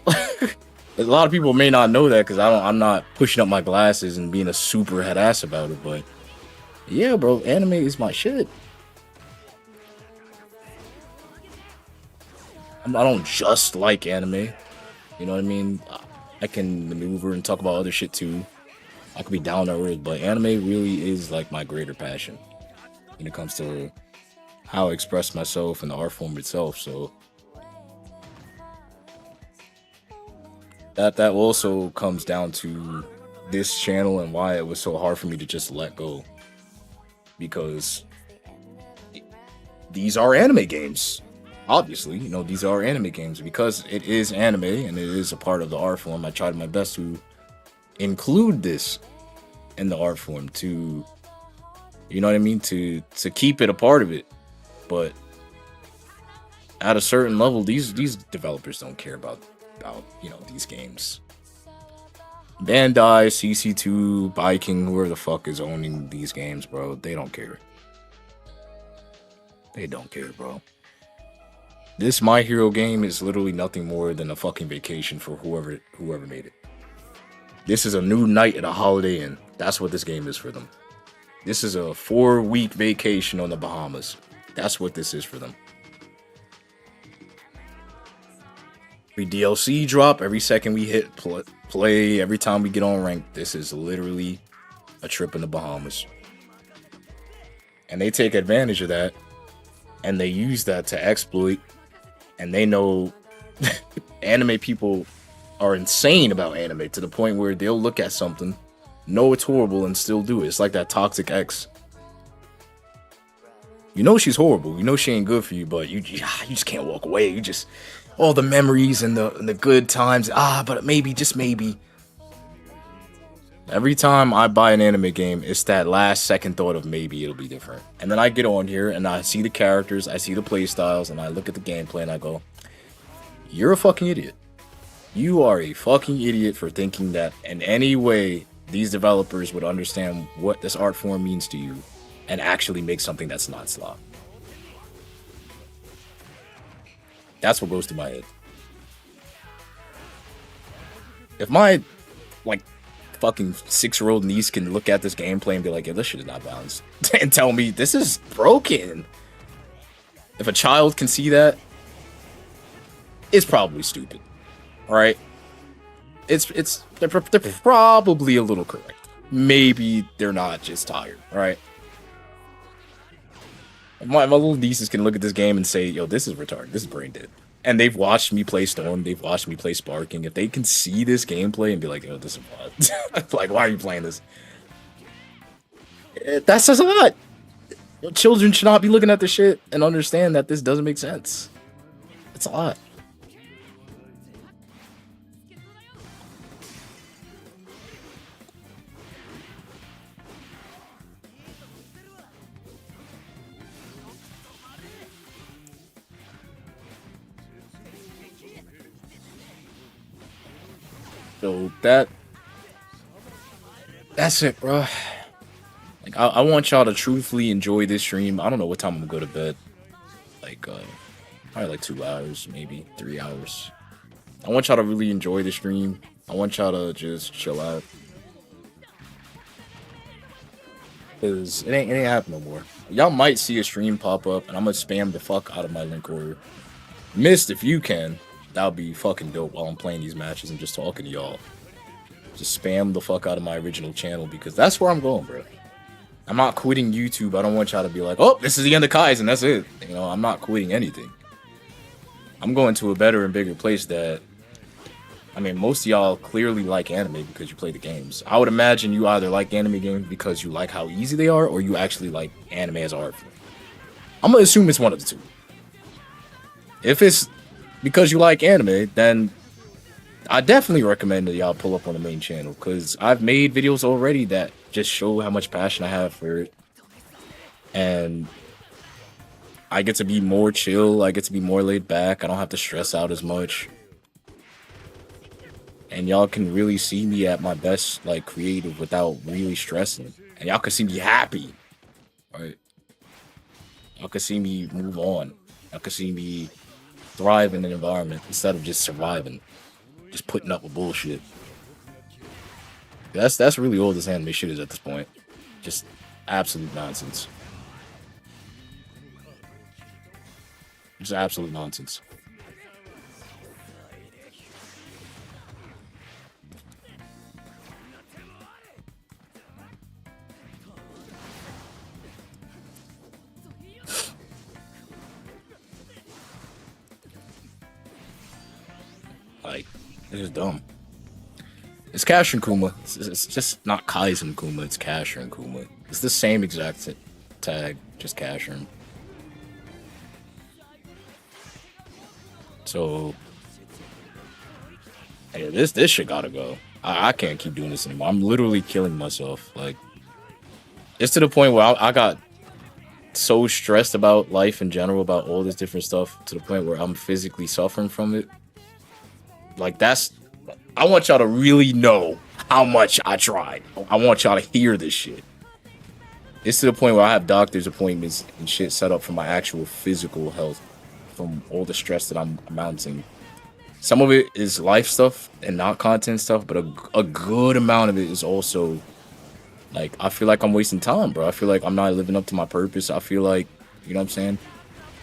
A lot of people may not know that because I'm not pushing up my glasses and being a super head ass about it. But yeah, bro, anime is my shit. I don't just like anime. You know what I mean? I can maneuver and talk about other shit too. I could be down to earth, but anime really is like my greater passion when it comes to how I express myself and the art form itself. So that also comes down to this channel and why it was so hard for me to just let go, because these are anime games. Obviously, you know, these are anime games. Because it is anime and it is a part of the art form, I tried my best to include this in the art form, to, you know what I mean, to keep it a part of it. But at a certain level, these developers don't care about you know, these games. Bandai, CC2, Viking, whoever the fuck is owning these games, bro, they don't care. They don't care, bro. This My Hero game is literally nothing more than a fucking vacation for whoever made it. This is a new night at a Holiday Inn. That's what this game is for them. This is a 4-week vacation on the Bahamas. That's what this is for them. Every DLC drop, every second we hit play, every time we get on rank, this is literally a trip in the Bahamas. And they take advantage of that, and they use that to exploit. And they know anime people are insane about anime to the point where they'll look at something, know it's horrible, and still do it. It's like that toxic ex. You know she's horrible. You know she ain't good for you, but you just can't walk away. You just, all the memories and the good times. But maybe, just maybe. Every time I buy an anime game, it's that last second thought of maybe it'll be different. And then I get on here and I see the characters, I see the play styles, and I look at the gameplay and I go, you're a fucking idiot. You are a fucking idiot for thinking that in any way these developers would understand what this art form means to you and actually make something that's not slop. That's what goes to my head. If my, like, fucking 6-year-old niece can look at this gameplay and be like, yeah, this shit is not balanced, and tell me this is broken. If a child can see that, it's probably stupid. Alright? They're probably a little correct. Maybe they're not just tired, alright? My little nieces can look at this game and say, yo, this is retarded, this is brain dead. And they've watched me play Storm, they've watched me play Sparking. If they can see this gameplay and be like, yo, this is what? Like, why are you playing this? That says a lot. Children should not be looking at this shit and understand that this doesn't make sense. It's a lot. So that's it, bro. Like, I want y'all to truthfully enjoy this stream. I don't know what time I'm gonna go to bed. Like, probably like 2 hours, maybe 3 hours. I want y'all to really enjoy the stream. I want y'all to just chill out. Cause it ain't happening no more. Y'all might see a stream pop up, and I'm gonna spam the fuck out of my link order. Missed if you can. That would be fucking dope while I'm playing these matches and just talking to y'all. Just spam the fuck out of my original channel because that's where I'm going, bro. I'm not quitting YouTube. I don't want y'all to be like, oh, this is the end of Kaizen, that's it. You know, I'm not quitting anything. I'm going to a better and bigger place that, I mean, most of y'all clearly like anime because you play the games. I would imagine you either like anime games because you like how easy they are or you actually like anime as art form. I'm going to assume it's one of the two. If it's because you like anime, then I definitely recommend that y'all pull up on the main channel because I've made videos already that just show how much passion I have for it. And I get to be more chill, I get to be more laid back, I don't have to stress out as much. And y'all can really see me at my best, like, creative without really stressing. And y'all can see me happy, right? Y'all can see me move on. Y'all can see me thrive in an environment instead of just surviving, just putting up with bullshit. That's really all this anime shit is at this point. Just absolute nonsense. Just absolute nonsense. Like, it's just dumb. It's Cash and Kuma. It's just not Kaizen Kuma, it's Cash and Kuma. It's the same exact tag, just Cash and. So, hey, this shit gotta go. I can't keep doing this anymore. I'm literally killing myself. Like, it's to the point where I got so stressed about life in general, about all this different stuff, to the point where I'm physically suffering from it. Like, I want y'all to really know how much I tried. I want y'all to hear this shit. It's to the point where I have doctor's appointments and shit set up for my actual physical health from all the stress that I'm mounting. Some of it is life stuff and not content stuff, but a good amount of it is also, like, I feel like I'm wasting time, bro. I feel like I'm not living up to my purpose. I feel like, you know what I'm saying?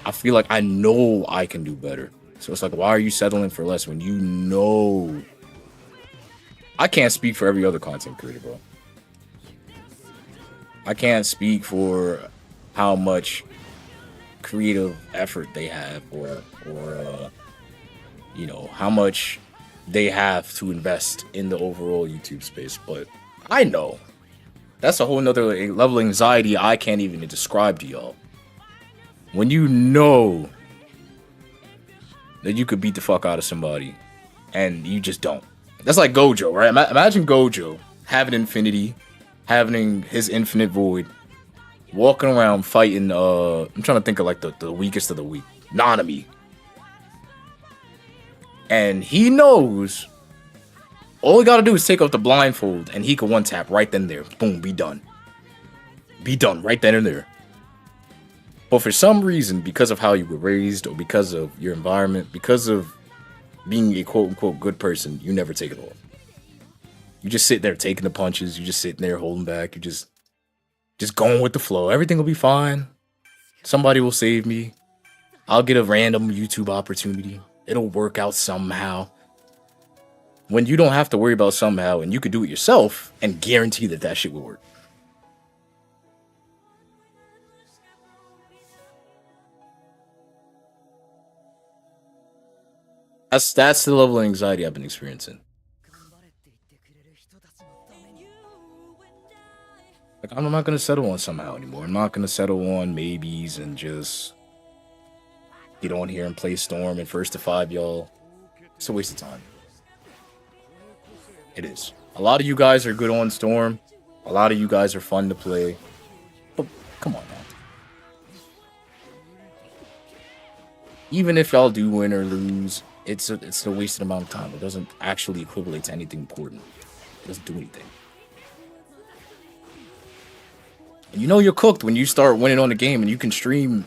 I feel like I know I can do better. So it's like, why are you settling for less when you know? I can't speak for every other content creator, bro. I can't speak for how much creative effort they have or you know, how much they have to invest in the overall YouTube space. But I know. That's a whole nother level of anxiety I can't even describe to y'all. When you know that you could beat the fuck out of somebody and you just don't. That's like Gojo, right? Imagine Gojo having Infinity, having his Infinite Void, walking around fighting, I'm trying to think of like the weakest of the weak, Nanami. And he knows all he gotta do is take off the blindfold and he can one tap right then and there. Boom, be done. Be done right then and there. But for some reason, because of how you were raised or because of your environment, because of being a quote unquote good person, you never take it off. You just sit there taking the punches, you just sitting there holding back, you just going with the flow. Everything will be fine. Somebody will save me. I'll get a random YouTube opportunity. It'll work out somehow. When you don't have to worry about somehow and you could do it yourself and guarantee that that shit will work. That's the level of anxiety I've been experiencing. Like, I'm not gonna settle on somehow anymore. I'm not gonna settle on maybes and just get on here and play Storm and first to 5 y'all. It's a waste of time. It is. A lot of you guys are good on Storm. A lot of you guys are fun to play. But come on now. Even if y'all do win or lose, it's a wasted amount of time. It doesn't actually equivalent to anything important. It doesn't do anything. And you know you're cooked when you start winning on the game and you can stream.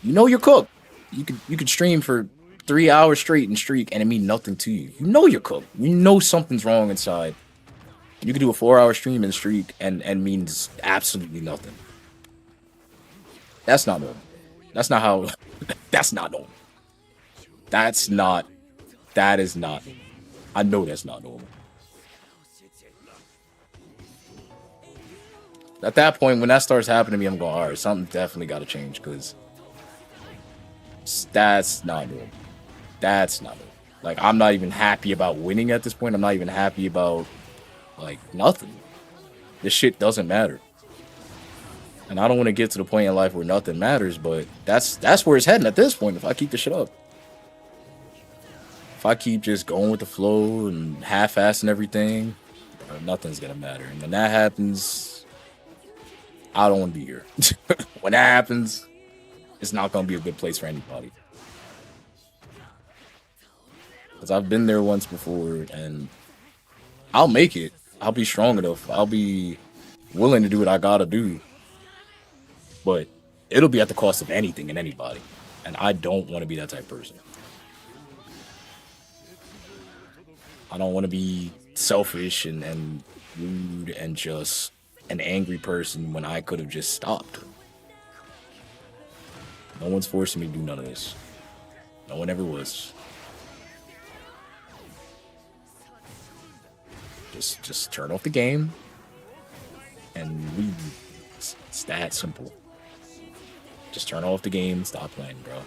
You know you're cooked. You could stream for 3 hours straight and streak and it mean nothing to you. You know you're cooked. You know something's wrong inside. You can do a 4-hour stream and streak and means absolutely nothing. That's not normal. That's not how. That's not normal. That is not. I know that's not normal. At that point, when that starts happening to me, I'm going, all right, something definitely got to change because that's not normal. That's not normal. Like, I'm not even happy about winning at this point. I'm not even happy about, like, nothing. This shit doesn't matter. And I don't want to get to the point in life where nothing matters, but that's where it's heading at this point if I keep this shit up. If I keep just going with the flow and half-assing everything, nothing's going to matter. And when that happens, I don't want to be here. When that happens, it's not going to be a good place for anybody. Because I've been there once before, and I'll make it. I'll be strong enough. I'll be willing to do what I gotta do. But it'll be at the cost of anything and anybody. And I don't want to be that type of person. I don't want to be selfish and rude and just an angry person when I could have just stopped. No one's forcing me to do none of this. No one ever was. Just turn off the game and leave. It's that simple. Just turn off the game and stop playing, bro.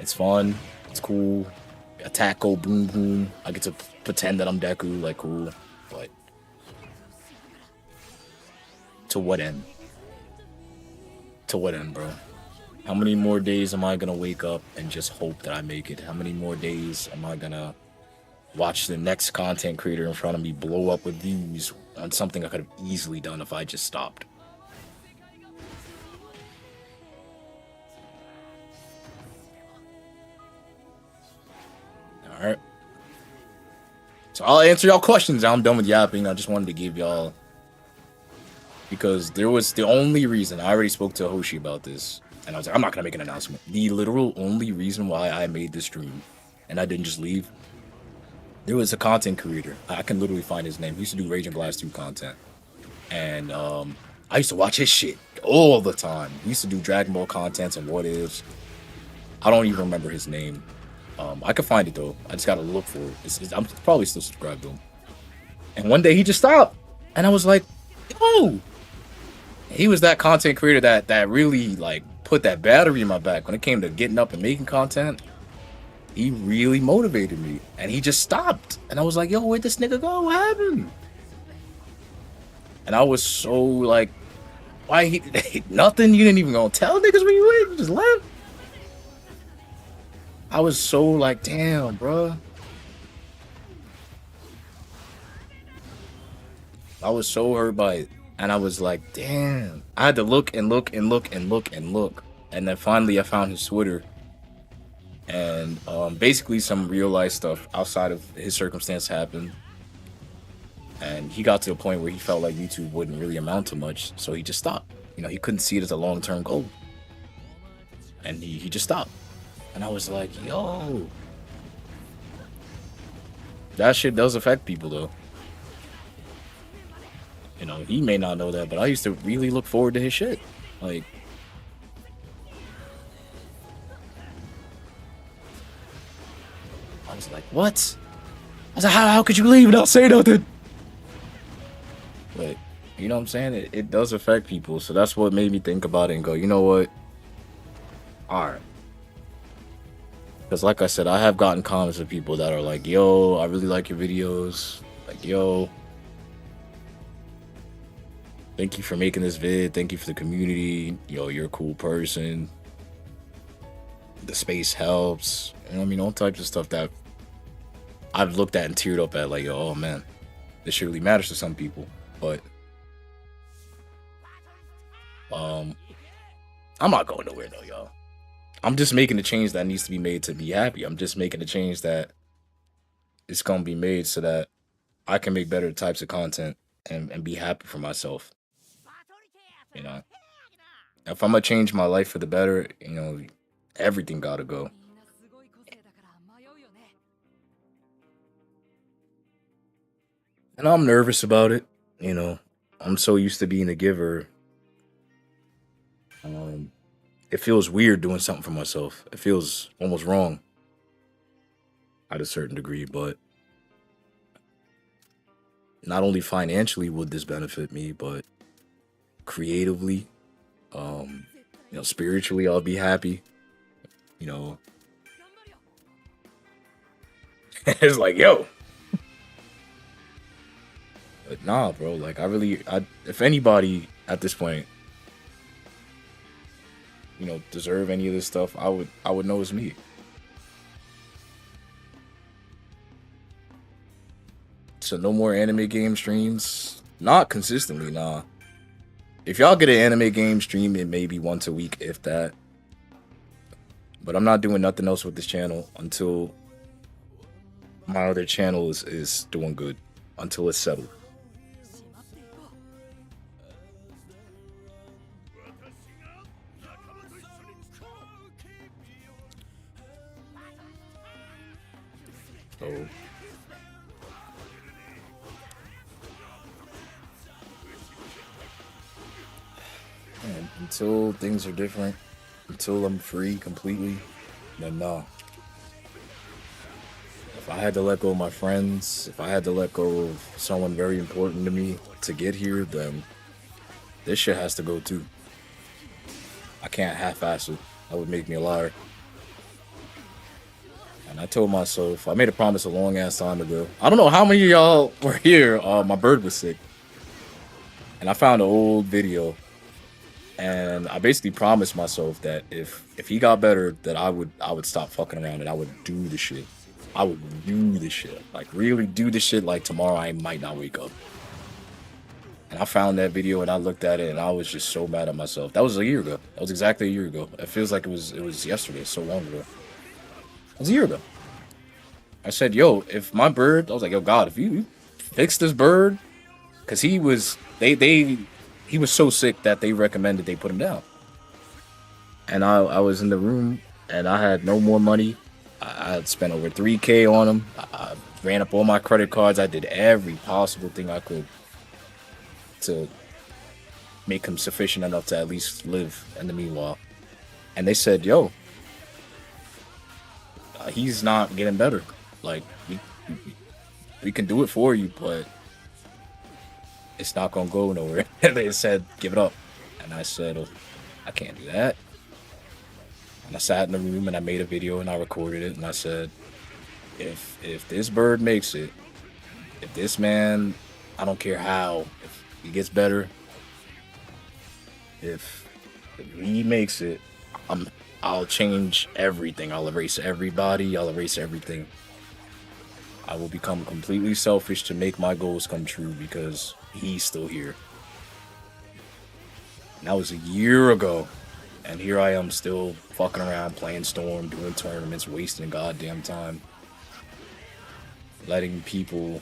It's fun. It's cool. Attack, go boom, boom. I get to pretend that I'm Deku, like, cool. But to what end? To what end, bro? How many more days am I gonna wake up and just hope that I make it? How many more days am I gonna watch the next content creator in front of me blow up with views on something I could have easily done if I just stopped? Alright. So I'll answer y'all questions. I'm done with yapping. I just wanted to give y'all, because there was the only reason, I already spoke to Hoshi about this, and I was like, I'm not gonna make an announcement. The literal only reason why I made this stream and I didn't just leave, there was a content creator. I can literally find his name. He used to do Rage and Blast 2 content. And I used to watch his shit all the time. He used to do Dragon Ball contents and what ifs. I don't even remember his name. I could find it though. I just gotta look for it. I'm probably still subscribed to him. And one day he just stopped. And I was like, yo! He was that content creator that really like put that battery in my back when it came to getting up and making content. He really motivated me. And he just stopped. And I was like, yo, where'd this nigga go? What happened? And I was so like, why he nothing? You didn't even gonna tell niggas where you went? You just left? I was so like, damn, bro. I was so hurt by it. And I was like, damn. I had to look and look and look and look and look. And then finally I found his Twitter. And basically some real life stuff outside of his circumstance happened. And he got to a point where he felt like YouTube wouldn't really amount to much. So he just stopped. You know, he couldn't see it as a long-term goal. And he just stopped. And I was like, yo. That shit does affect people though. You know, he may not know that, but I used to really look forward to his shit. Like, I was like, what? I was like, how could you leave without saying nothing? But, you know what I'm saying? It does affect people. So that's what made me think about it and go, you know what? Alright. Because like I said, I have gotten comments of people that are like, yo, I really like your videos. Like, yo, thank you for making this vid. Thank you for the community. Yo, you're a cool person. The space helps. You know what I mean? All types of stuff that I've looked at and teared up at. Like, yo, oh man, this shit really matters to some people. But I'm not going nowhere though, y'all. I'm just making the change that needs to be made to be happy. I'm just making the change that it's gonna be made so that I can make better types of content and be happy for myself. You know, if I'm gonna change my life for the better, you know, everything gotta go. And I'm nervous about it. You know, I'm so used to being a giver. It feels weird doing something for myself. It feels almost wrong at a certain degree, but not only financially would this benefit me, but creatively, you know, spiritually, I'll be happy. You know, it's like, yo. But nah, bro, like if anybody at this point, you know, deserve any of this stuff, I would know it's me. So no more anime game streams. Not consistently, nah. If y'all get an anime game stream, it may be once a week, if that. But I'm not doing nothing else with this channel until my other channel is doing good. Until it's settled. So, and until things are different, until I'm free completely, then no. If I had to let go of my friends, if I had to let go of someone very important to me to get here, then this shit has to go too. I can't half-ass it. That would make me a liar. And I told myself, I made a promise a long ass time ago. I don't know how many of y'all were here. My bird was sick. And I found an old video. And I basically promised myself that if he got better, that I would stop fucking around and I would do the shit. I would do the shit. Like really do the shit like tomorrow I might not wake up. And I found that video and I looked at it and I was just so mad at myself. That was a year ago. That was exactly a year ago. It feels like it was yesterday, so long ago. It was a year ago. I said, yo, if my bird, I was like, yo, God, if you fix this bird, because he was so sick that they recommended they put him down. And I was in the room and I had no more money. I had spent over $3,000 on him. I ran up all my credit cards. I did every possible thing I could to make him sufficient enough to at least live in the meanwhile. And they said, yo, he's not getting better. Like, we can do it for you, but it's not gonna go nowhere. They said, give it up. And I said, oh, I can't do that. And I sat in the room and I made a video and I recorded it and I said, if this bird makes it, if this man, I don't care how, if he gets better, if he makes it, I'll change everything. I'll erase everybody. I'll erase everything. I will become completely selfish to make my goals come true because he's still here. And that was a year ago. And here I am still fucking around, playing Storm, doing tournaments, wasting goddamn time. Letting people,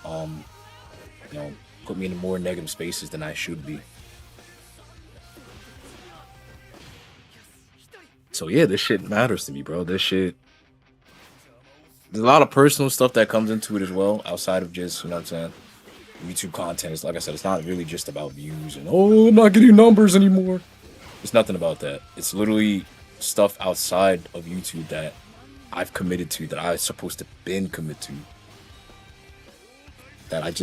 put me in more negative spaces than I should be. So yeah, this shit matters to me, bro. This shit... There's a lot of personal stuff that comes into it as well, outside of just, you know what I'm saying, YouTube content. It's like I said, it's not really just about views and, oh, I'm not getting numbers anymore. It's nothing about that. It's literally stuff outside of YouTube that I've committed to, that I was supposed to been committed to, that I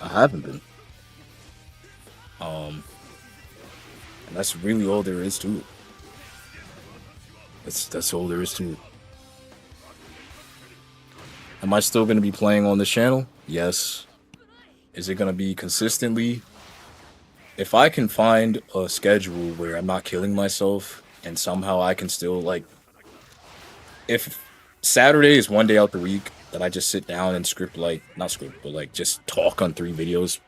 haven't been. And that's really all there is to it. That's all there is to it. Am I still going to be playing on this channel? Yes. Is it going to be consistently? If I can find a schedule where I'm not killing myself and somehow I can still, like, if Saturday is one day out the week that I just sit down and script, like, not script, but like just talk on 3 videos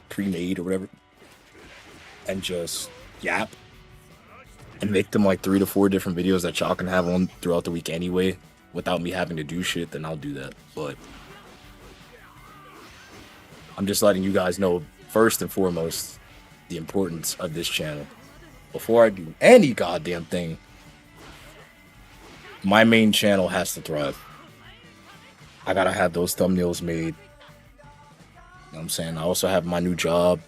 pre-made or whatever, and just yap and make them like 3 to 4 different videos that y'all can have on throughout the week anyway without me having to do shit, then I'll do that. But I'm just letting you guys know, first and foremost, the importance of this channel. Before I do any goddamn thing, my main channel has to thrive. I gotta have those thumbnails made. You know what I'm saying? I also have my new job.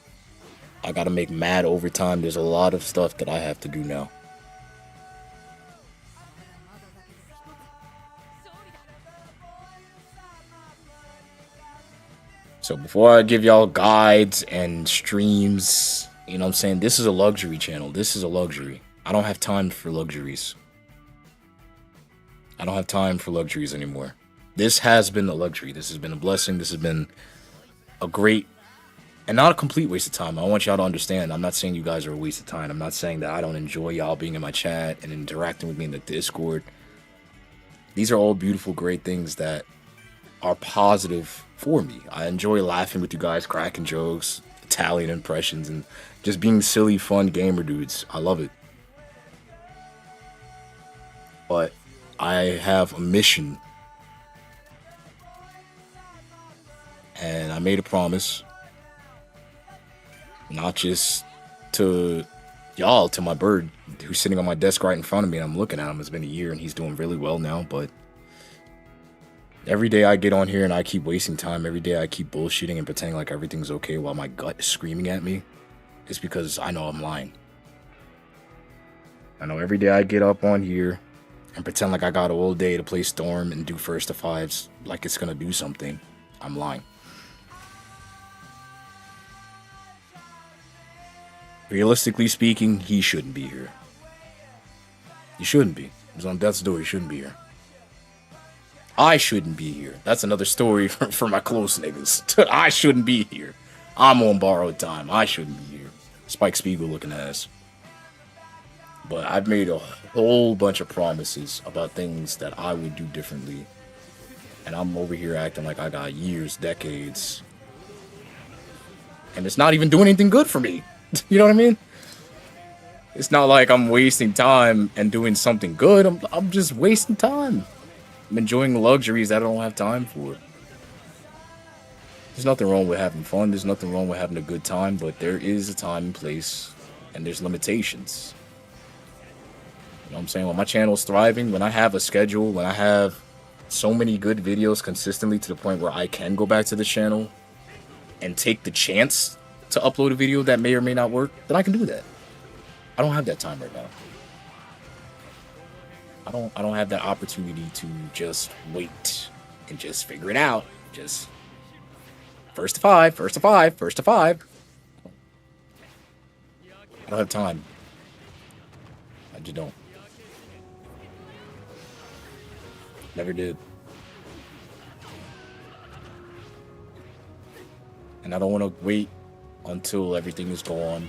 I gotta make mad overtime. There's a lot of stuff that I have to do now. So before I give y'all guides and streams, you know what I'm saying? This is a luxury channel. This is a luxury. I don't have time for luxuries. I don't have time for luxuries anymore. This has been a luxury. This has been a blessing. This has been a great and not a complete waste of time. I want y'all to understand. I'm not saying you guys are a waste of time. I'm not saying that I don't enjoy y'all being in my chat and interacting with me in the Discord. These are all beautiful, great things that are positive for me. I enjoy laughing with you guys, cracking jokes, Italian impressions, and just being silly, fun gamer dudes. I love it. But I have a mission. And I made a promise. Not just to y'all, to my bird who's sitting on my desk right in front of me and I'm looking at him. It's been a year and he's doing really well now, but every day I get on here and I keep wasting time. Every day I keep bullshitting and pretending like everything's okay while my gut is screaming at me. It's because I know I'm lying. I know every day I get up on here and pretend like I got all day to play Storm and do first to fives like it's gonna do something. I'm lying. Realistically speaking, he shouldn't be here. He shouldn't be. He's on death's door. He shouldn't be here. I shouldn't be here. That's another story for my close niggas. I shouldn't be here. I'm on borrowed time. I shouldn't be here. Spike Spiegel looking ass. But I've made a whole bunch of promises about things that I would do differently. And I'm over here acting like I got years, decades. And it's not even doing anything good for me. You know what I mean? It's not like I'm wasting time and doing something good. I'm just wasting time. I'm enjoying luxuries that I don't have time for. There's nothing wrong with having fun. There's nothing wrong with having a good time. But there is a time and place. And there's limitations. You know what I'm saying? When my channel's thriving, when I have a schedule, when I have so many good videos consistently to the point where I can go back to the channel and take the chance to upload a video that may or may not work, then I can do that. I don't have that time right now. I don't have that opportunity to just wait and just figure it out. Just first to five. I don't have time. I just don't. Never did. And I don't want to wait until everything is gone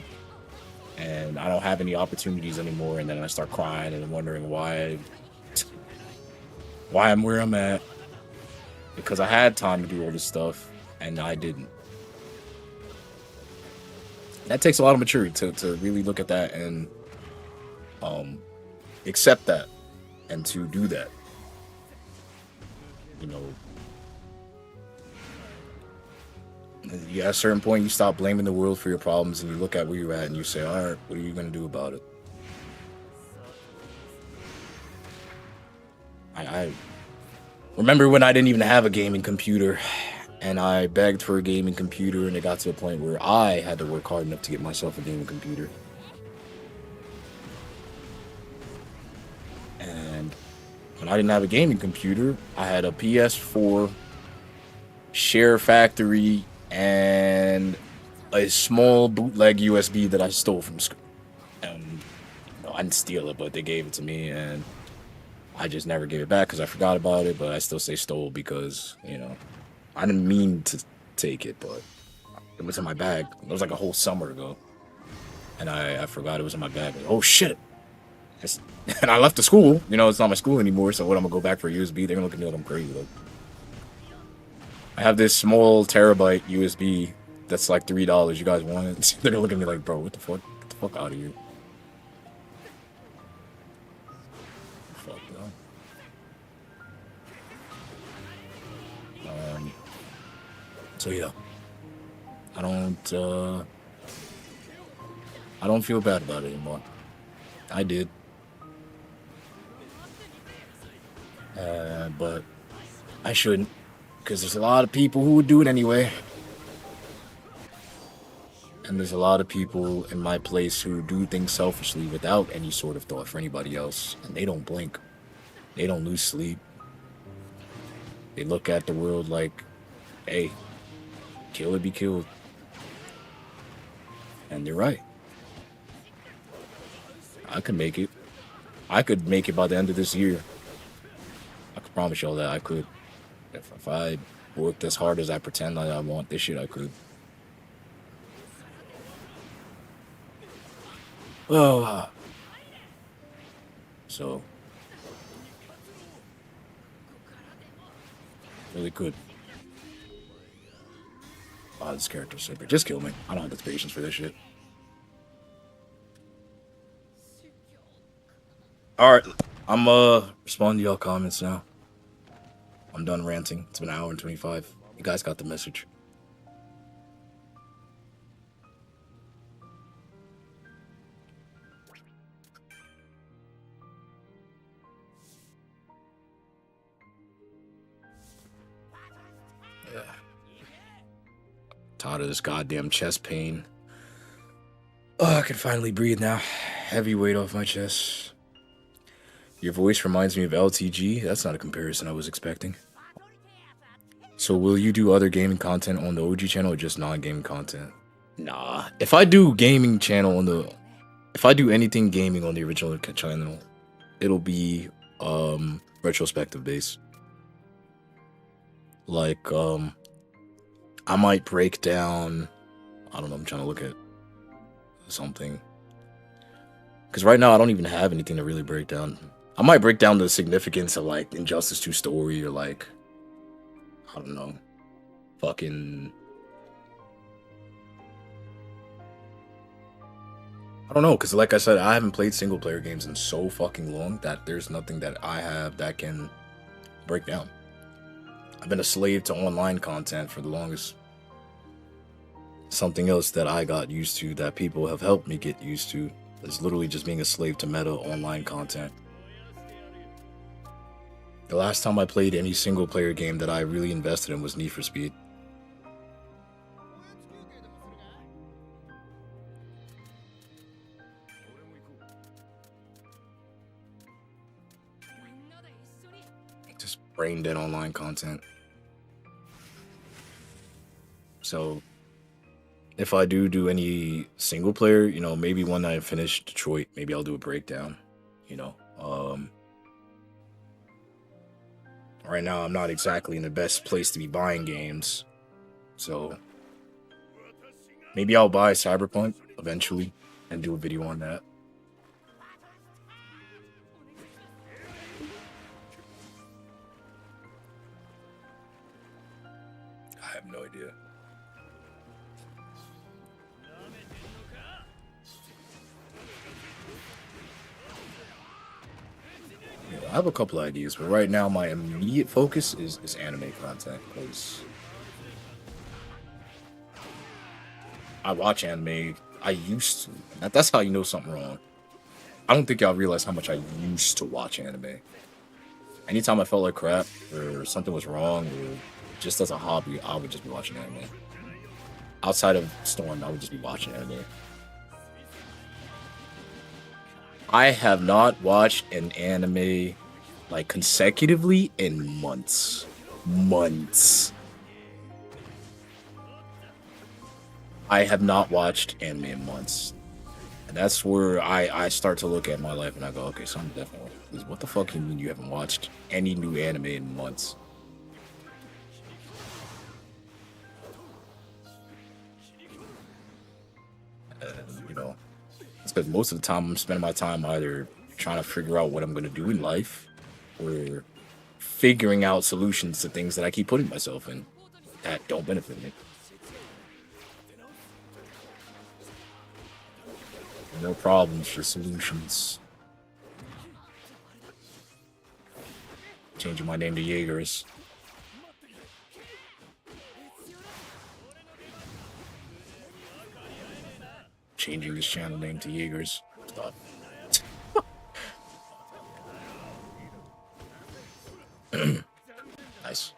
and I don't have any opportunities anymore, and then I start crying and wondering why why I'm where I'm at. Because I had time to do all this stuff, and I didn't. That takes a lot of maturity to really look at that and accept that and to do that. You know, at a certain point, you stop blaming the world for your problems and you look at where you're at and you say, all right, what are you going to do about it? I remember when I didn't even have a gaming computer and I begged for a gaming computer, and it got to a point where I had to work hard enough to get myself a gaming computer. And when I didn't have a gaming computer, I had a PS4, Share Factory, and a small bootleg USB that I stole from school. And I didn't steal it, but they gave it to me, and I just never gave it back because I forgot about it. But I still say stole because, you know, I didn't mean to take it, but it was in my bag. It was like a whole summer ago, and I forgot it was in my bag. Oh shit! And I left the school. You know, it's not my school anymore. So what? I'm gonna go back for a USB? They're gonna look at me like I'm crazy. Though. I have this small terabyte USB that's like $3. You guys want it? They're gonna look at me like, bro, what the fuck? Get the fuck out of here. Fuck no. So yeah, I don't feel bad about it anymore. I did, but I shouldn't, because there's a lot of people who would do it anyway, and there's a lot of people in my place who do things selfishly without any sort of thought for anybody else, and they don't blink, they don't lose sleep, they look at the world like, hey, kill or be killed. And they're right. I could make it. I could make it by the end of this year. I can promise y'all that I could. If I worked as hard as I pretend that I want this shit, I could. Oh. So. Really could. Oh, this character's super. Just kill me. I don't have the patience for this shit. Alright. I'm responding to y'all comments now. I'm done ranting. It's been an hour and 25. You guys got the message. Yeah. Tired of this goddamn chest pain. Oh, I can finally breathe now. Heavy weight off my chest. Your voice reminds me of LTG. That's not a comparison I was expecting. So will you do other gaming content on the OG channel or just non-gaming content? Nah. If I do gaming channel on the... If I do anything gaming on the original channel, it'll be retrospective based. Like, I might break down... I don't know, I'm trying to look at something. Because right now I don't even have anything to really break down. I might break down the significance of, like, Injustice 2 story or, like, I don't know, fucking... I don't know, because like I said, I haven't played single-player games in so fucking long that there's nothing that I have that can break down. I've been a slave to online content for the longest. Something else that I got used to, that people have helped me get used to, is literally just being a slave to meta online content. The last time I played any single-player game that I really invested in was Need for Speed. Just brain dead online content. So, if I do any single-player, you know, maybe when I finish Detroit, maybe I'll do a breakdown, you know. Right now, I'm not exactly in the best place to be buying games. So, maybe I'll buy Cyberpunk eventually and do a video on that. have no idea. I have a couple ideas, but right now my immediate focus is anime content because I watch anime. I used to. That's how you know something wrong. I don't think y'all realize how much I used to watch anime. Anytime I felt like crap or something was wrong or just as a hobby, I would just be watching anime. Outside of Storm, I would just be watching anime. I have not watched an anime like consecutively in months. Months. I have not watched anime in months. And that's where I start to look at my life and I go, okay, something definitely. What the fuck do you mean you haven't watched any new anime in months? You know, it's because most of the time I'm spending my time either trying to figure out what I'm going to do in life or figuring out solutions to things that I keep putting myself in that don't benefit me. No problems for solutions. Changing my name to Jaegers. Changing this channel name to Jaegers. Stop. Nice.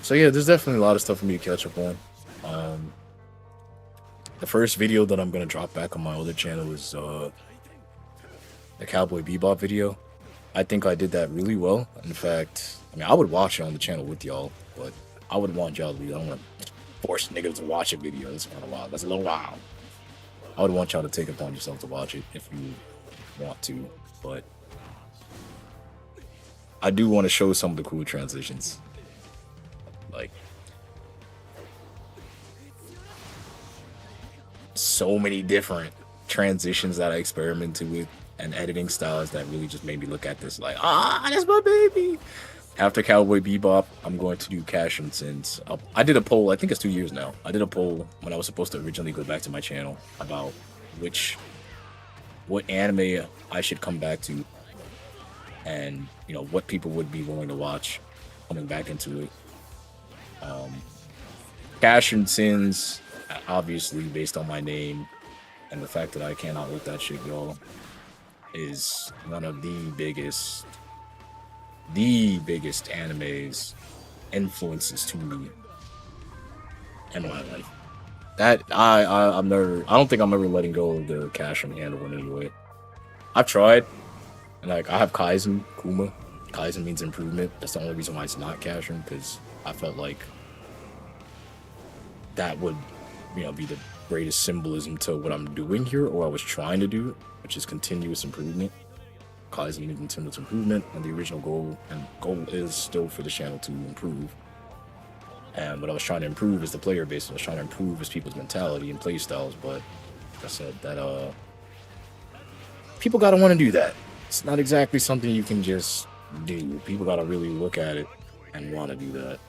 So yeah, there's definitely a lot of stuff for me to catch up on. The first video that I'm gonna drop back on my other channel is the Cowboy Bebop video. I think I did that really well. In fact, I mean, I would watch it on the channel with y'all, but I would want y'all to. I don't want to force niggas to watch a video. That's kind of wild. That's a little wild. I would want y'all to take it upon yourself to watch it if you want to, but I do want to show some of the cool transitions. Like, so many different transitions that I experimented with and editing styles that really just made me look at this like, that's my baby. After Cowboy Bebop, I'm going to do Cashin' Sins. I did a poll, I think it's 2 years now. I did a poll when I was supposed to originally go back to my channel about what anime I should come back to and, you know, what people would be willing to watch coming back into it. Cashin' Sins, obviously based on my name and the fact that I cannot let that shit go, is one of the biggest anime's influences to me in my life. That I don't think I'm ever letting go of the Cashin handle in any way. I've tried, and like I have Kaizen Kuma. Kaizen means improvement. That's the only reason why it's not Cashin, because I felt like that would, you know, be the greatest symbolism to what I'm doing here, or I was trying to do, which is continuous improvement. Kaizen means continuous improvement, and the original goal is still for the channel to improve. And what I was trying to improve is the player base. I was trying to improve is people's mentality and play styles, but like I said, that people gotta want to do that. It's not exactly something you can just do. People gotta really look at it and want to do that.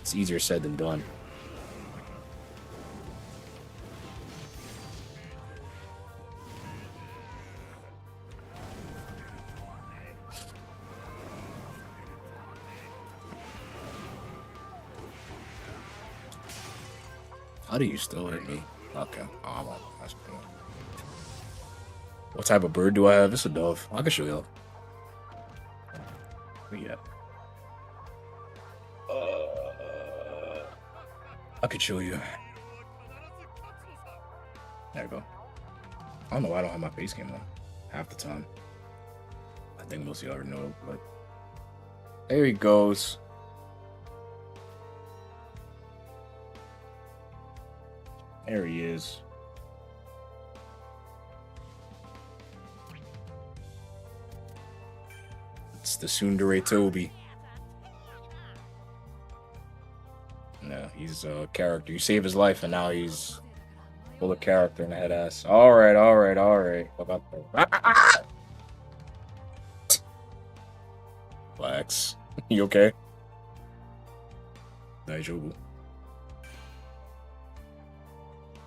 It's easier said than done. How do you still hit me? Okay. Oh, that's cool. What type of bird do I have? It's a dove. I can show you. Yeah. I could show you. There you go. I don't know why I don't have my face cam on half the time. I think most of you already know it, but there he goes. There he is. It's the Tsundere Toby. No, he's a character. You save his life, and now he's full of character and a head ass. Alright. What about the... Relax. You okay? Daijoubu.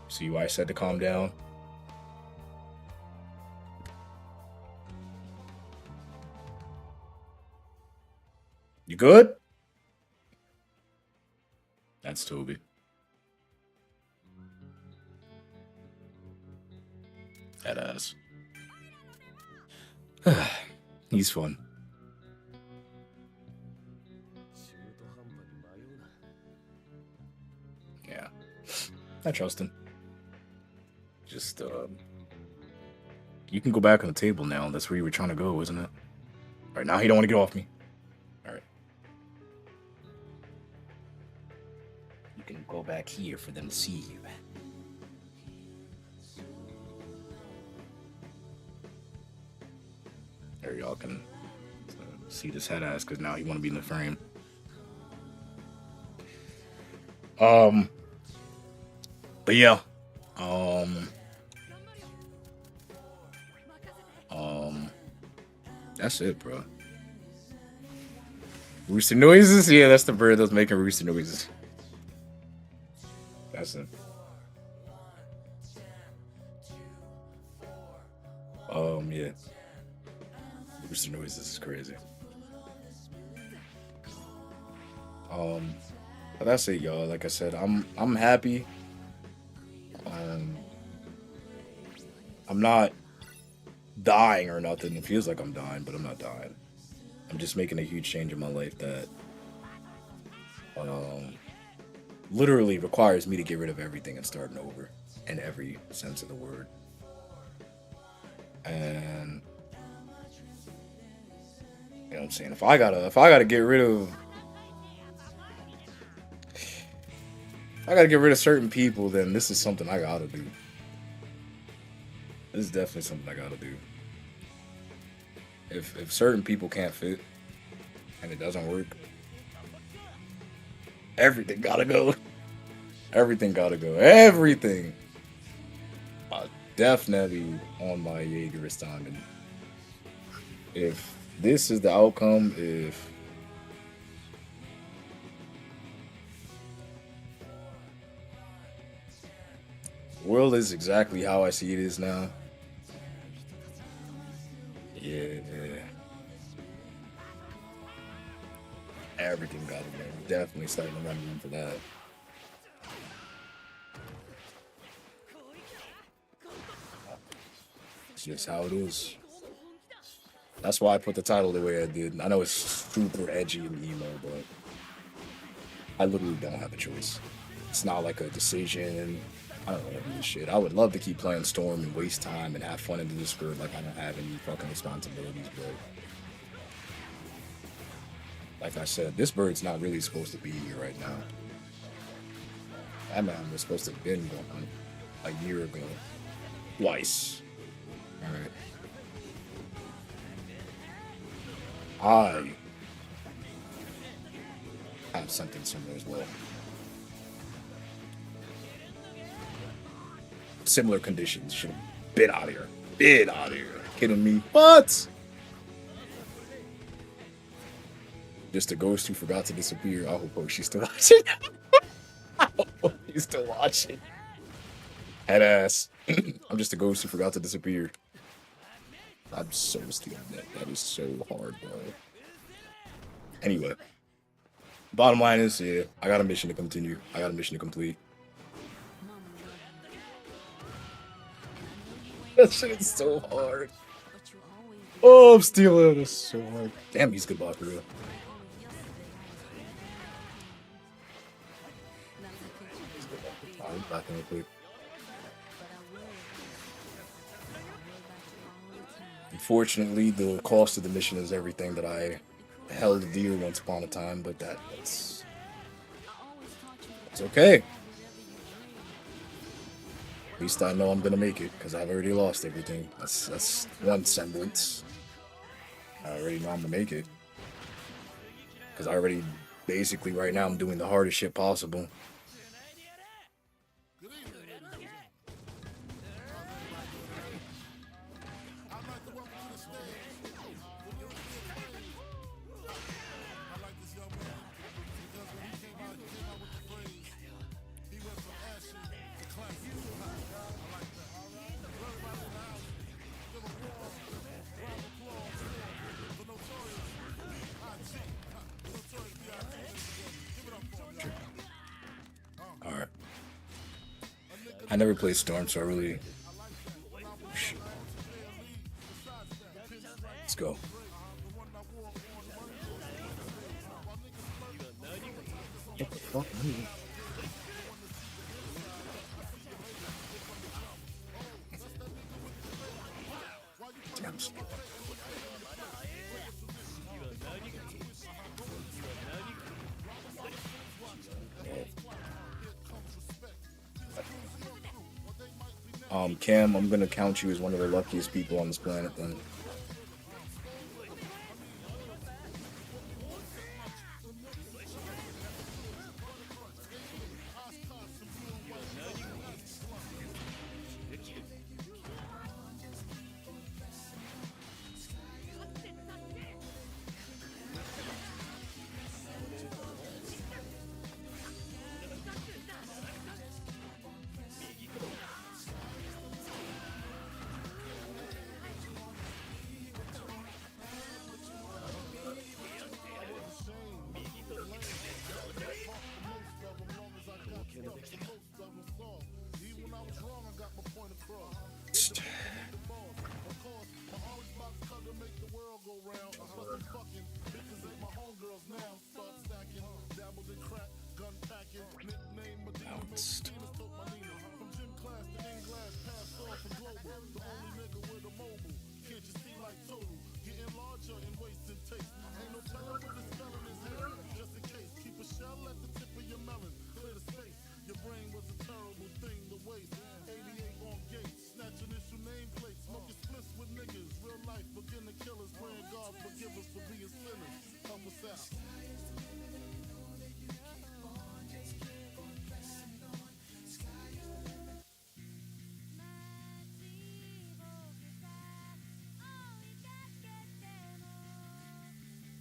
See why I said to calm down? You good? That's Toby. That ass. He's fun. Yeah. I trust him. Just, you can go back on the table now. That's where you were trying to go, isn't it? Alright, now he don't want to get off me. Alright. You can go back here for them to see you. There, y'all can see this head ass because now he want to be in the frame. But yeah. That's it, bro. Rooster noises? Yeah, that's the bird that's making rooster noises. That's it. Yeah. Rooster noises is crazy. But that's it, y'all. Like I said, I'm happy. I'm not dying or nothing. It feels like I'm dying, but I'm not dying. I'm just making a huge change in my life that literally requires me to get rid of everything and starting over in every sense of the word. And you know what I'm saying? If I gotta get rid of certain people, then this is something I gotta do. This is definitely something I gotta do. If certain people can't fit and it doesn't work, everything gotta go. Everything gotta go. Everything. Definitely on my Jaeger standing. If this is the outcome, if the world is exactly how I see it is now, yeah, everything gotta go. Definitely starting to run room for that. It's just how it is. That's why I put the title the way I did. I know it's super edgy and emo, but I literally don't have a choice. It's not like a decision. I don't want to do this shit. I would love to keep playing Storm and waste time and have fun in the Discord like I don't have any fucking responsibilities, but like I said, this bird's not really supposed to be here right now. That man was supposed to have been gone a year ago. Twice. Alright. I have something similar as well. Similar conditions. Should have been out of here. Been out of here. Kidding me? What? Just a ghost who forgot to disappear. I hope she's still watching. I hope she's still watching. Head ass. I'm just a ghost who forgot to disappear. I'm so stupid. That is so hard, bro. Anyway. Bottom line is, yeah, I got a mission to continue. I got a mission to complete. That shit is so hard. Oh, I'm stealing. That's so hard. Damn, he's a good boss, for real. I'm back in the quick. Unfortunately, the cost of the mission is everything that I held dear once upon a time, but it's okay. At least I know I'm gonna make it, because I've already lost everything. That's one semblance. I already know I'm gonna make it. Because I already, basically right now, I'm doing the hardest shit possible. I never played Storm, so I really. Let's go. What the fuck? Damn. Cam, I'm gonna count you as one of the luckiest people on this planet then.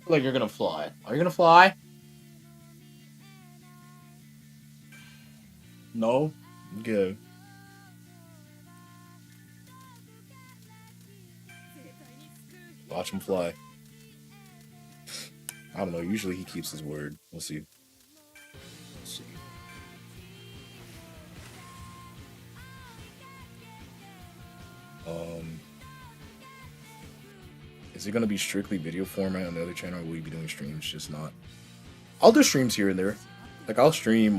Like you're gonna fly. Are you gonna fly? No? Good. Watch him fly. I don't know. Usually he keeps his word. We'll see. Let's see. Is it gonna be strictly video format on the other channel, or will you be doing streams? Just not. I'll do streams here and there. Like I'll stream.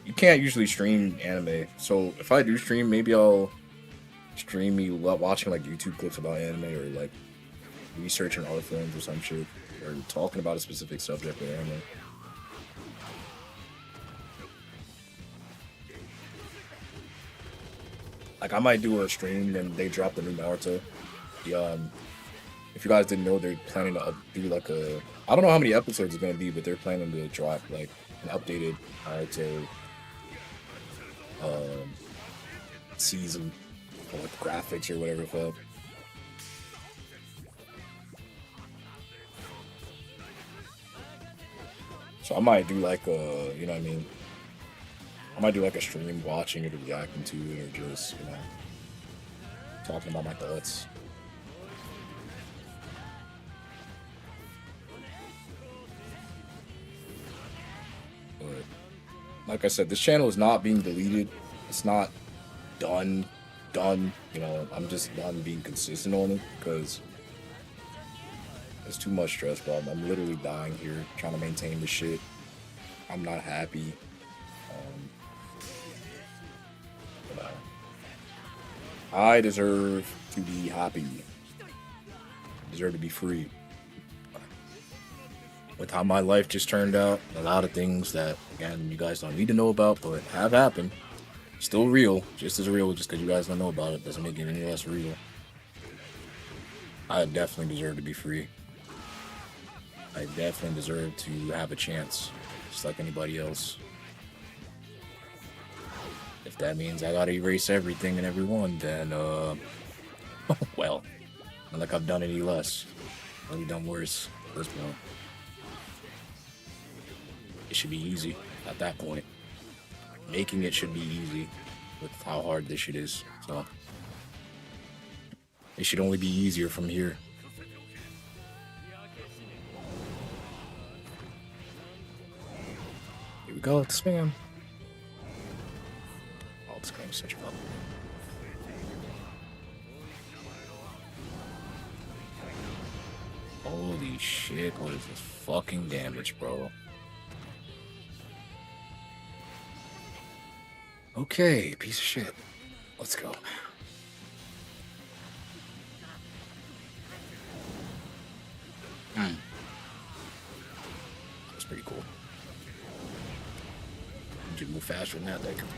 You can't usually stream anime, so if I do stream, maybe I'll stream me watching like YouTube clips about anime, or like researching art films or some shit, or talking about a specific subject with anime. Like I might do a stream and they drop the new Naruto. If you guys didn't know, they're planning to do like a. I don't know how many episodes it's gonna be, but they're planning to drop like an updated Naruto season, or like graphics or whatever the fuck. So I might do like a, you know what I mean? I might do like a stream watching it or reacting to it, or just, you know, talking about my thoughts. But like I said, this channel is not being deleted. It's not done. You know, I'm just done being consistent on it because it's too much stress, bro. I'm literally dying here trying to maintain the shit. I'm not happy. I deserve to be happy. I deserve to be free. With how my life just turned out, a lot of things that, again, you guys don't need to know about, but have happened. Still real, just as real, just because you guys don't know about it doesn't make it any less real. I definitely deserve to be free. I definitely deserve to have a chance, just like anybody else. If that means I gotta erase everything and everyone, then, well, not like I've done any less. I've only done worse. First of all, it should be easy at that point. Making it should be easy with how hard this shit is. So, it should only be easier from here. Here we go, it's spam. I'm such a fucking. Holy shit, what is this fucking damage, bro? Okay, piece of shit. Let's go. That's pretty cool. You move faster than that, they can.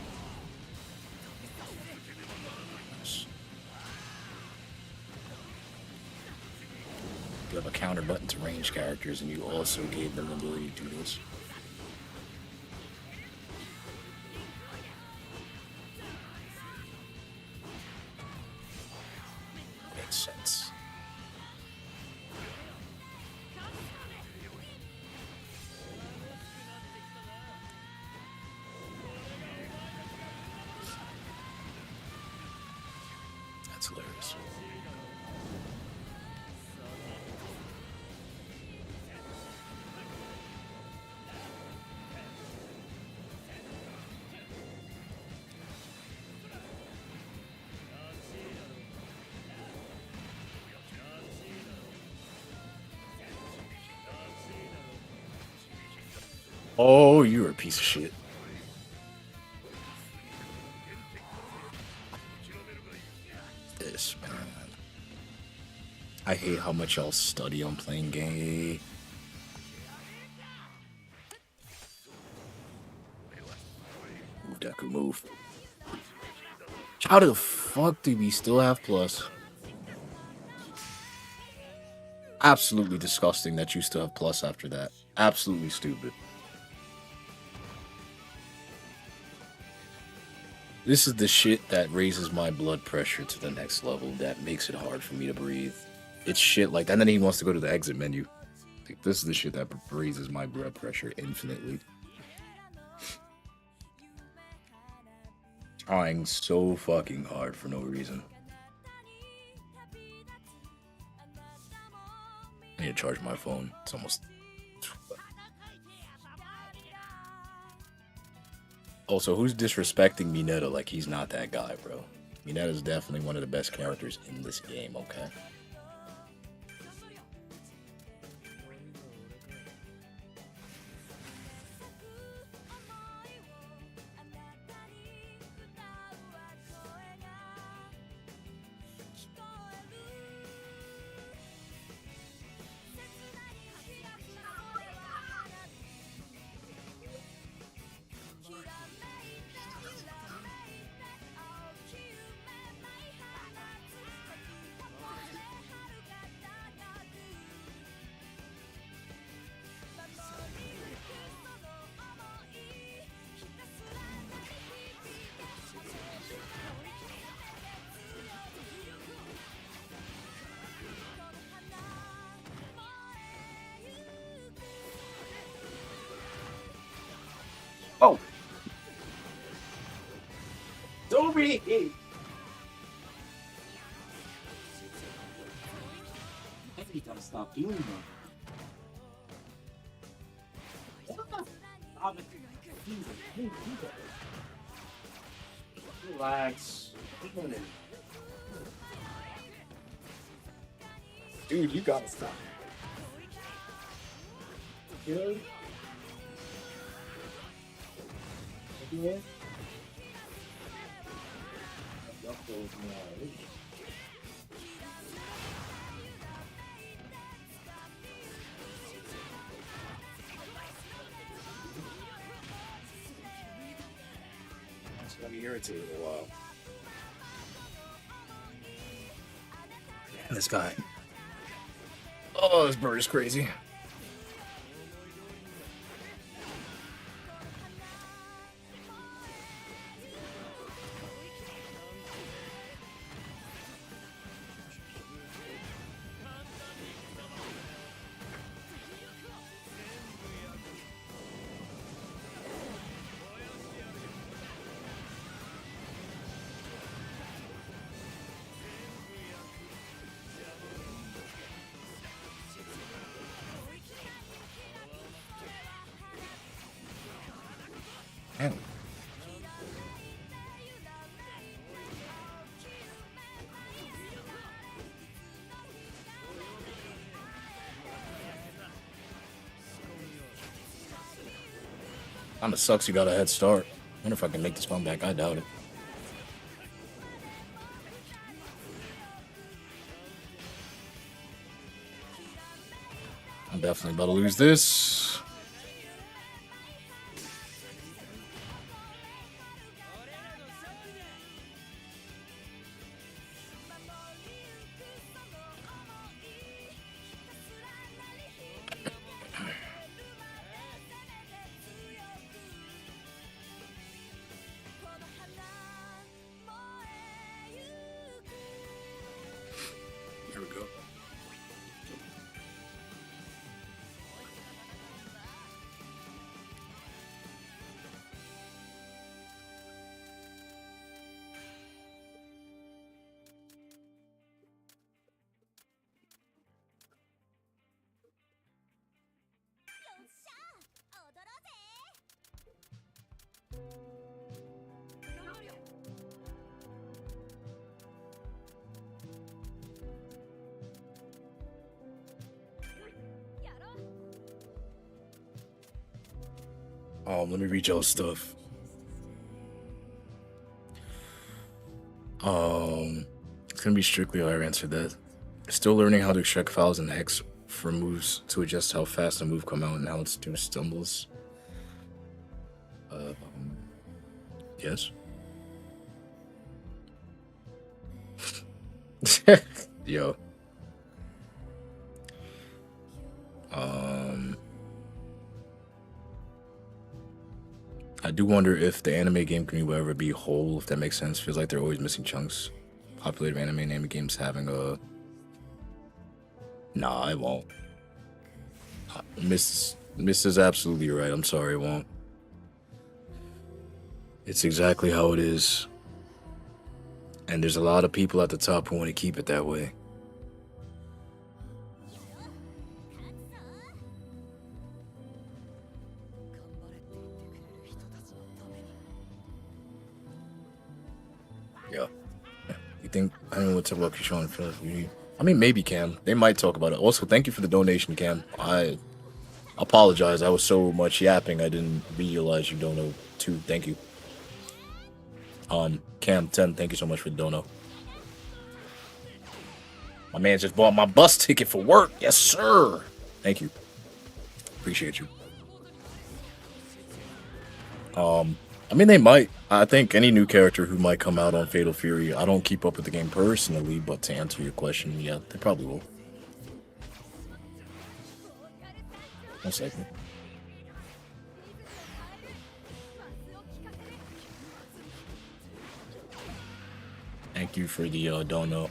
You have a counter button to range characters, and you also gave them the ability to do this. Makes sense. That's hilarious. Oh, you're a piece of shit. This, man. I hate how much y'all study on playing game. Move, Deku, move. How the fuck do we still have plus? Absolutely disgusting that you still have plus after that. Absolutely stupid. This is the shit that raises my blood pressure to the next level, that makes it hard for me to breathe. It's shit like that. And then he wants to go to the exit menu. Like, this is the shit that raises my blood pressure infinitely. Trying so fucking hard for no reason. I need to charge my phone. It's almost... Also, who's disrespecting Mineta like he's not that guy, bro? Mineta's definitely one of the best characters in this game, okay? Oh! Dobby! You gotta stop doing that. Stop it. Relax. Dude, you gotta stop. Good. Yeah. It's gonna be irritating a while. This guy. Oh, this bird is crazy. Man. Kinda sucks you got a head start. Wonder if I can make this comeback. I doubt it. I'm definitely about to lose this. Here we go. Let me read y'all stuff. It's gonna be strictly how I answered that. Still learning how to extract files in X for moves to adjust how fast a move come out and how its do stumbles. Yes. Yo. I do wonder if the anime game community will ever be whole, if that makes sense. Feels like they're always missing chunks. Popular anime games having a... Nah, it won't. Miss is absolutely right. I'm sorry, it won't. It's exactly how it is. And there's a lot of people at the top who want to keep it that way. Yeah. You think anyone would talk about Kishan and Philip? I mean, maybe Cam. They might talk about it. Also, thank you for the donation, Cam. I apologize. I was so much yapping. I didn't realize you don't know too. Thank you. Cam 10, thank you so much for the dono. My man just bought my bus ticket for work. Yes, sir. Thank you. Appreciate you. I mean, they might. I think any new character who might come out on Fatal Fury, I don't keep up with the game personally, but to answer your question, yeah, they probably will. 1 second. Thank you for the dono.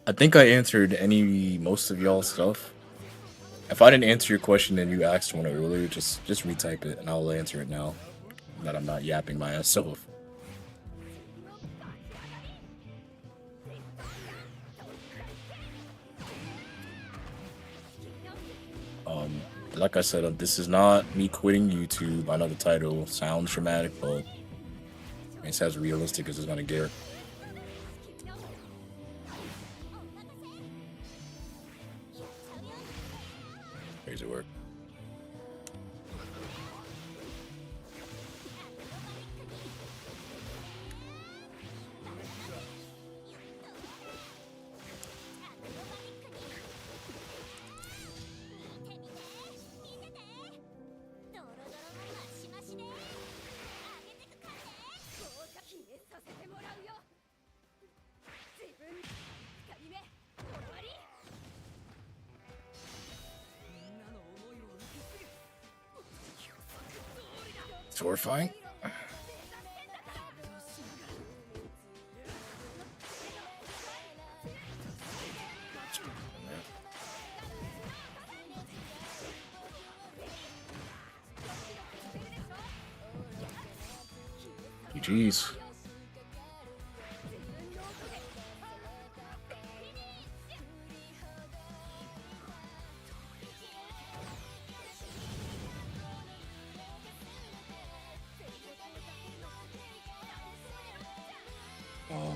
I think I answered most of y'all's stuff. If I didn't answer your question and you asked one earlier, just retype it and I'll answer it now. That I'm not yapping my ass off. Like I said, this is not me quitting YouTube. I know the title sounds dramatic, but it's as realistic as it's gonna get. Crazy work. It's horrifying. GG's.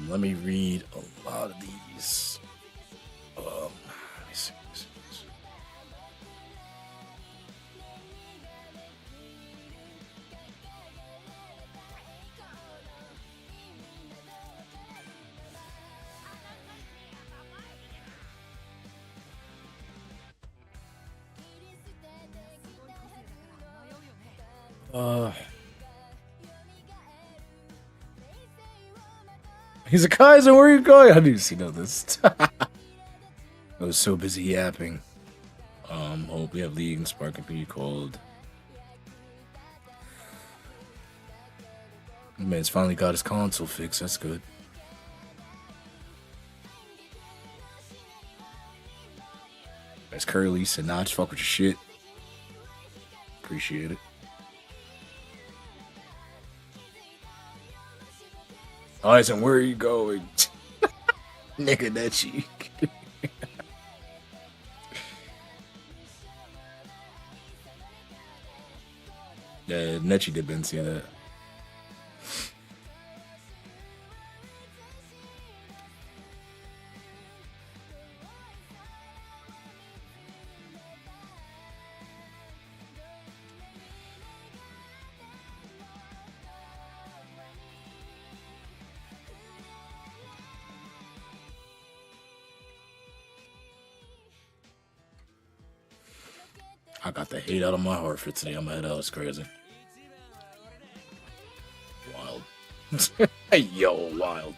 Let me read a lot of these. Let me see. He's a Kaiser, where are you going? How do you see this? I was so busy yapping. Hope we have League and Spark and P called. Man's finally got his console fixed, that's good. That's Curly, said Notch, fuck with your shit. Appreciate it. Aizen, where are you going? Nigga, that cheek. Yeah, Nechi did been see that. I got the hate out of my heart for today. I'm head out. It's crazy. Wild. Yo, wild.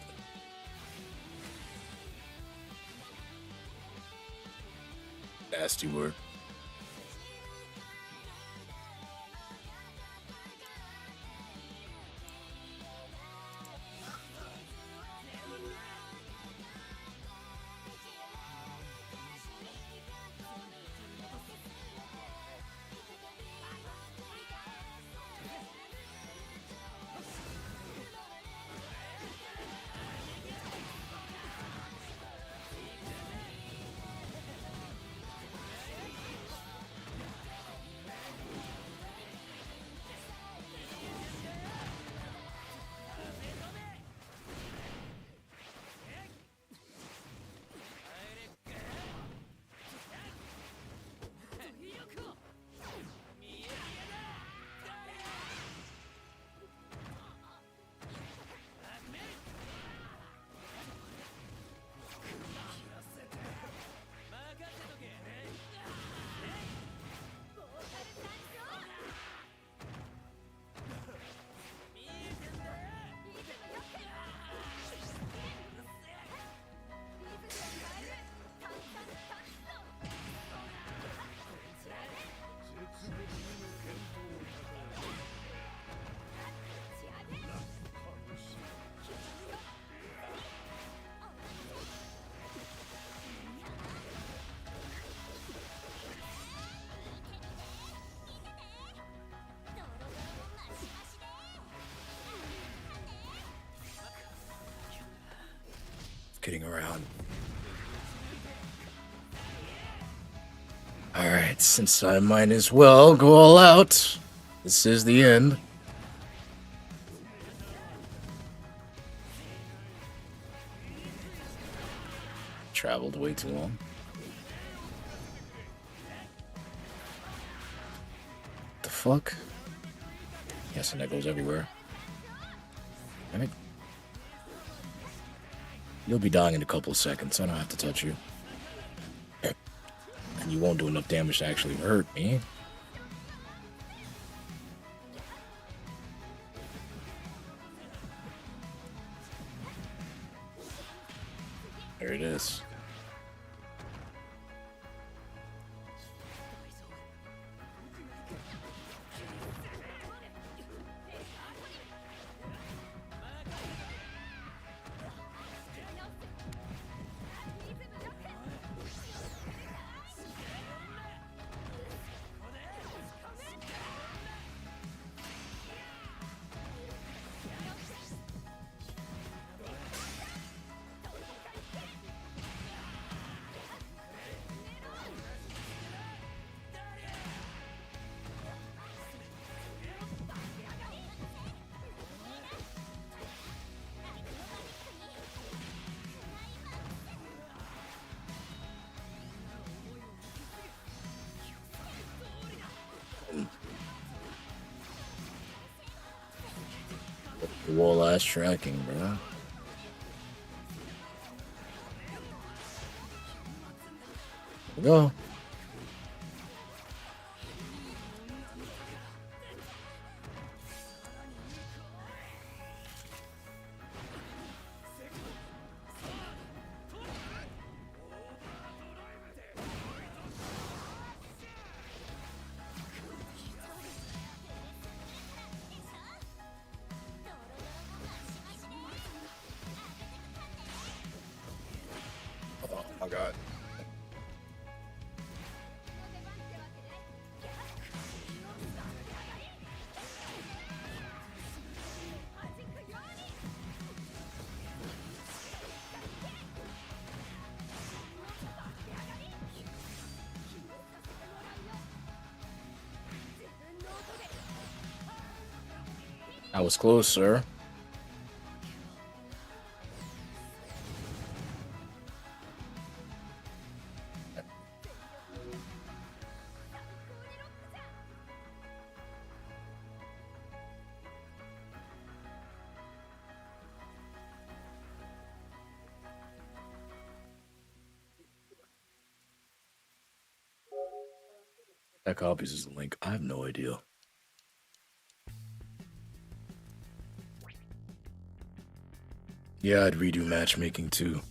Nasty word. Kidding around. Alright, since I might as well go all out. This is the end. Traveled way too long. The fuck? Yes, and that goes everywhere. Alright. You'll be dying in a couple of seconds. I don't have to touch you. And you won't do enough damage to actually hurt me. There it is. Wall ass tracking, bro. Go. Oh my god. That was close, sir. That copies is the link. I have no idea. Yeah, I'd redo matchmaking too.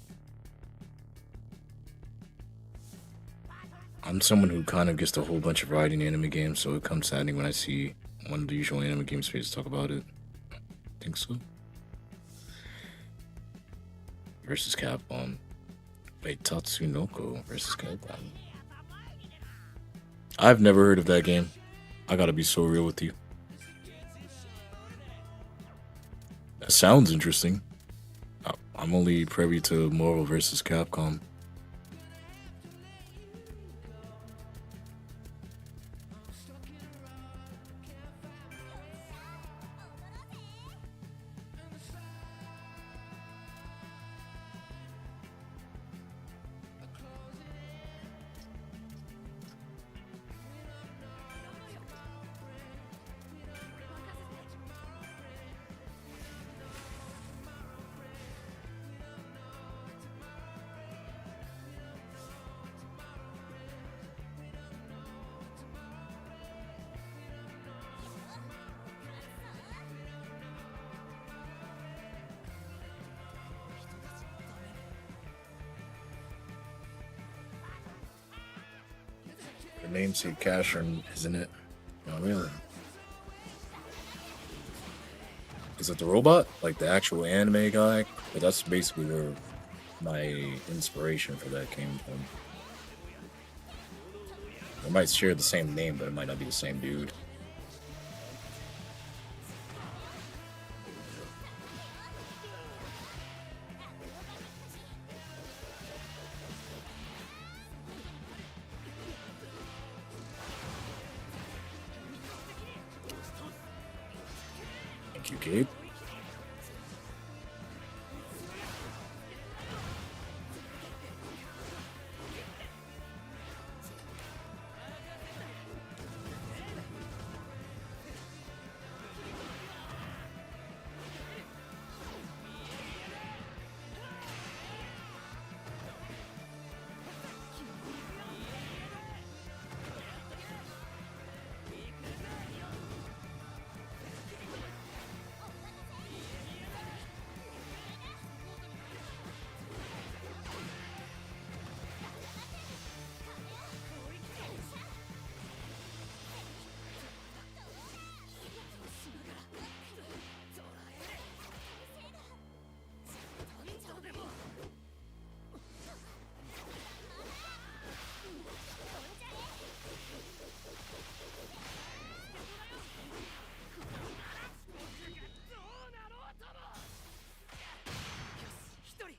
I'm someone who kind of gets a whole bunch of variety in anime games, so it comes saddening when I see one of the usual anime game spaces talk about it. I think so. Versus Capcom. Wait, Tatsunoko versus Capcom. I've never heard of that game. I gotta be so real with you. That sounds interesting. I'm only privy to Marvel versus Capcom. The namesake Cashern, isn't it? No, really. Is it the robot? Like the actual anime guy? But that's basically where my inspiration for that came from. They might share the same name, but it might not be the same dude. Thank you, Gabe.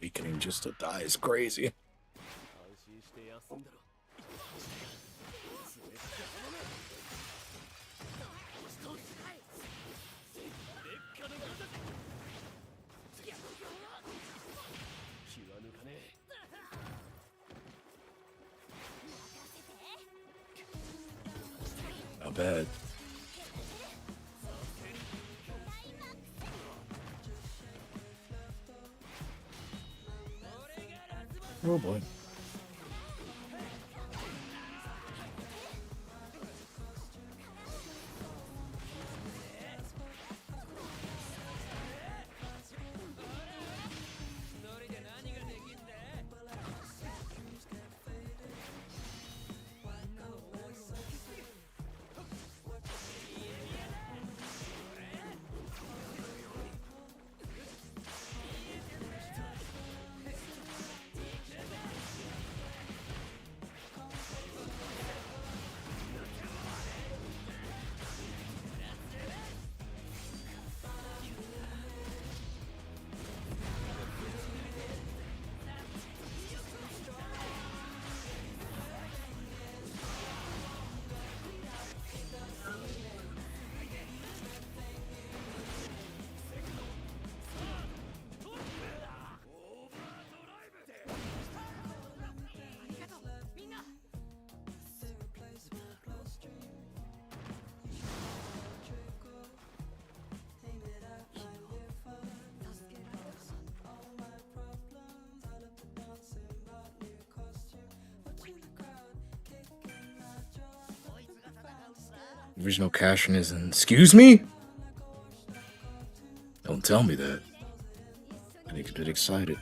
Weakening just to die is crazy. Not bad. Oh boy. Original Cashin is in. Excuse me? Don't tell me that. I get a bit excited.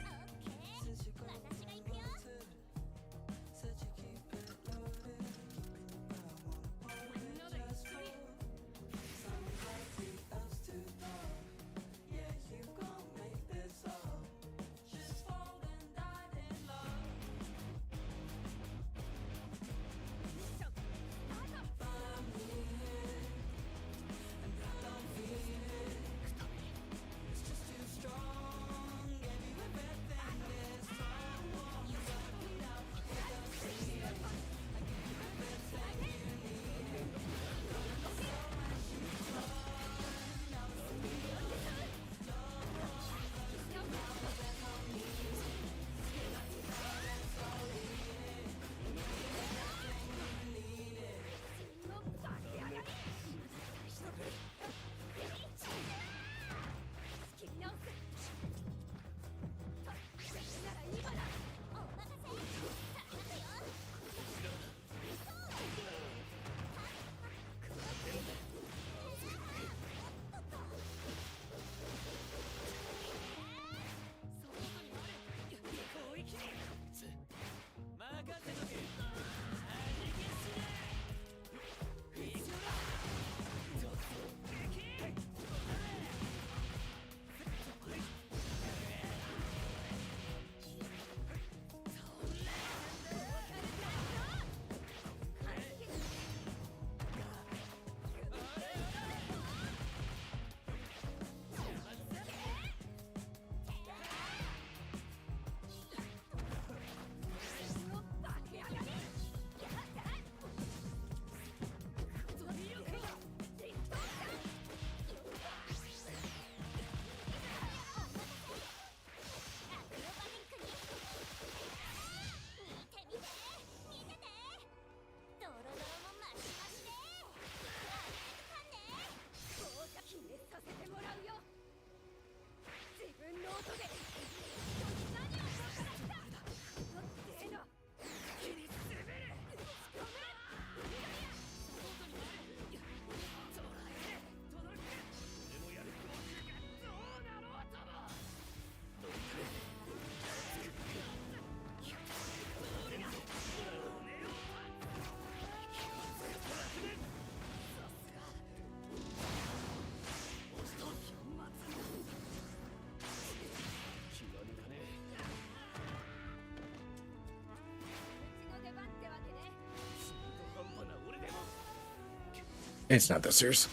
It's not that serious.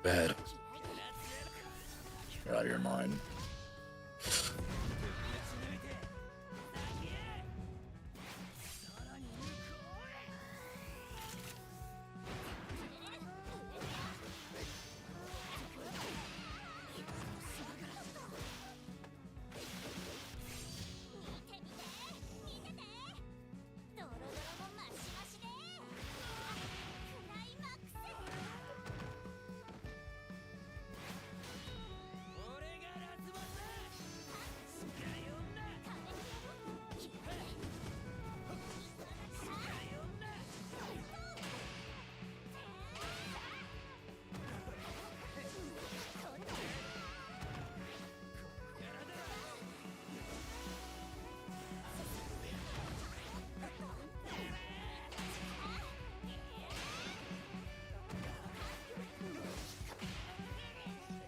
bad. You're out of your mind.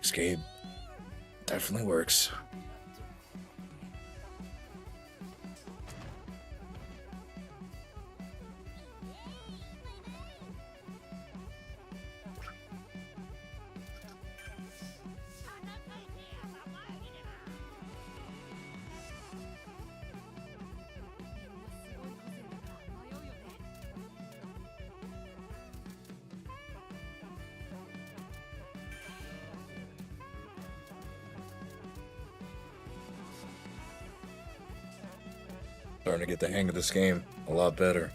Escape definitely works. Starting to get the hang of this game a lot better.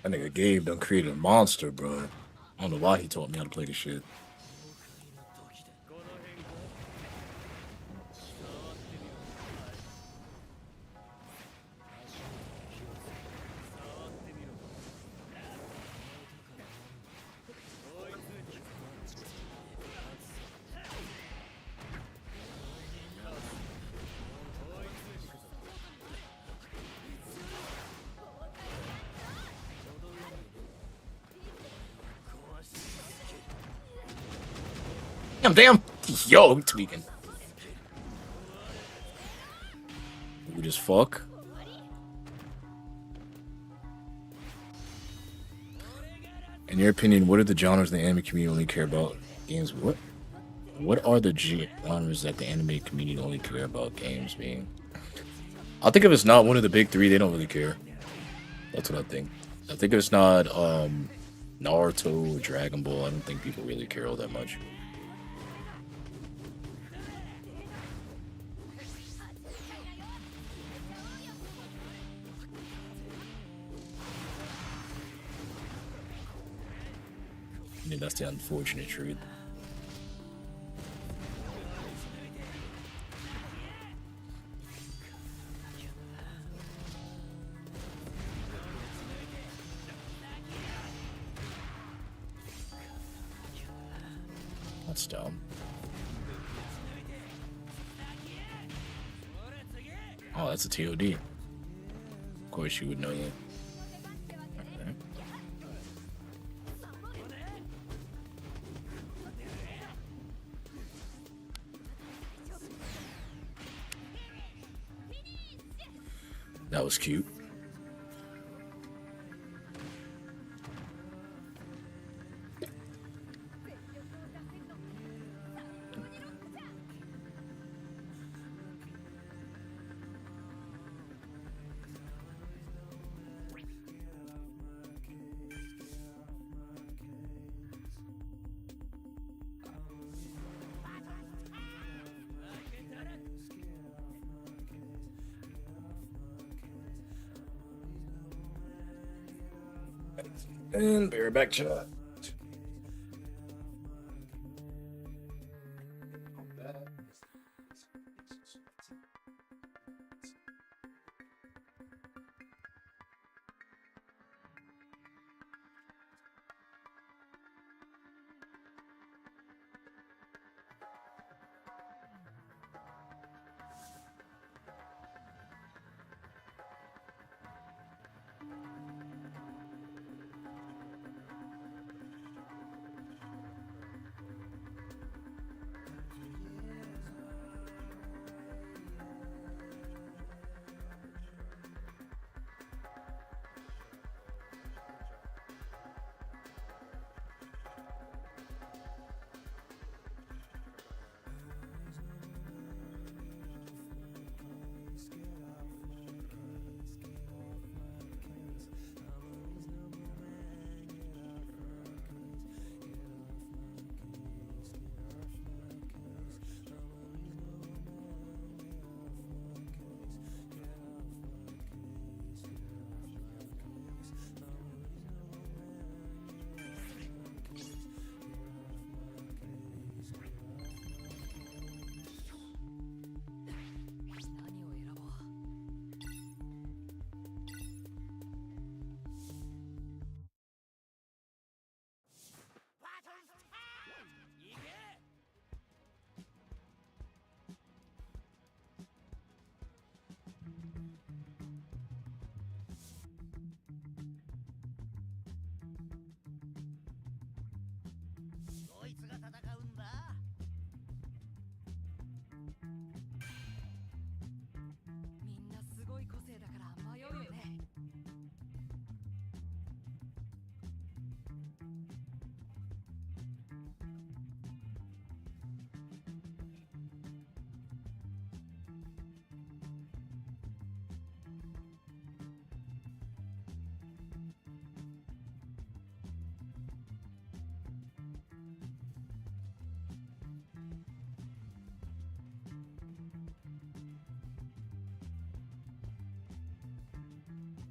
That nigga Gabe done created a monster, bro. I don't know why he taught me how to play this shit. Damn! Yo, I'm tweaking. We just fuck. In your opinion, what are the genres the anime community only care about? Games? What are the genres that the anime community only care about games being? I think if it's not one of the big three, they don't really care. That's what I think. I think if it's not Naruto or Dragon Ball, I don't think people really care all that much. Yeah, that's the unfortunate truth. That's dumb. Oh, that's a TOD. Of course you would know that. Okay. That was cute. And be right back, chat.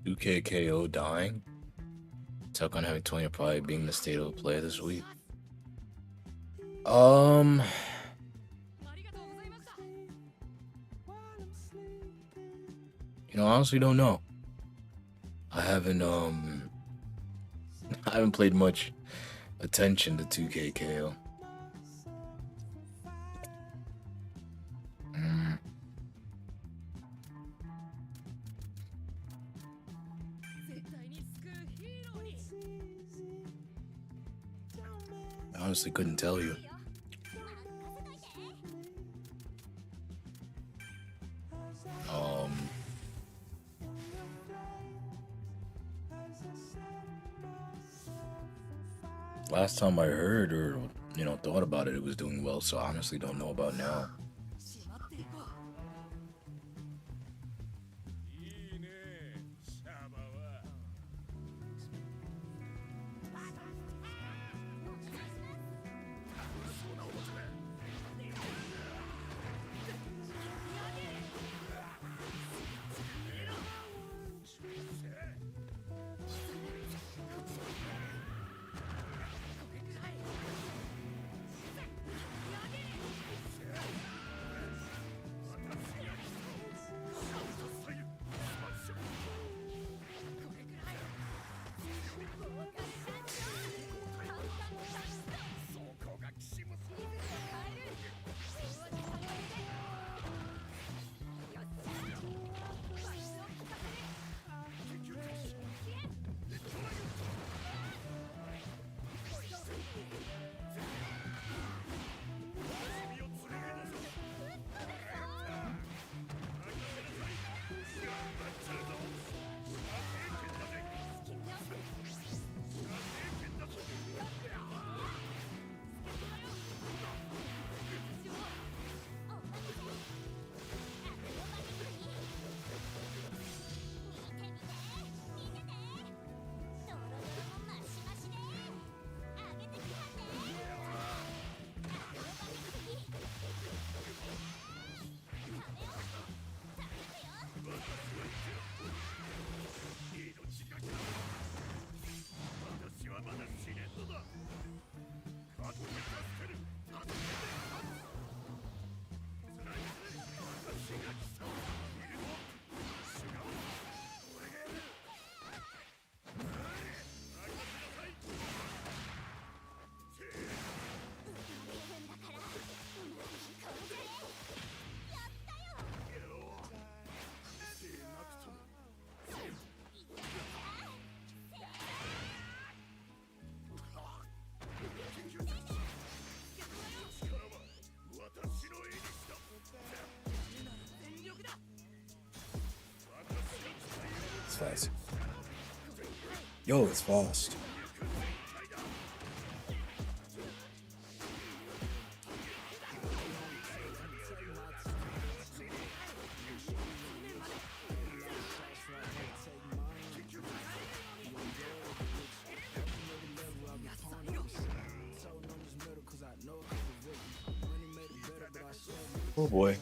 UKKO dying. Tuck on having 20 probably being the state of play this week. You know, I honestly don't know. I haven't played much attention to 2KKO. I honestly couldn't tell you. Last time I heard or, you know, thought about it, it was doing well, so I honestly don't know about now. fast. Yo, it's fast. Oh boy.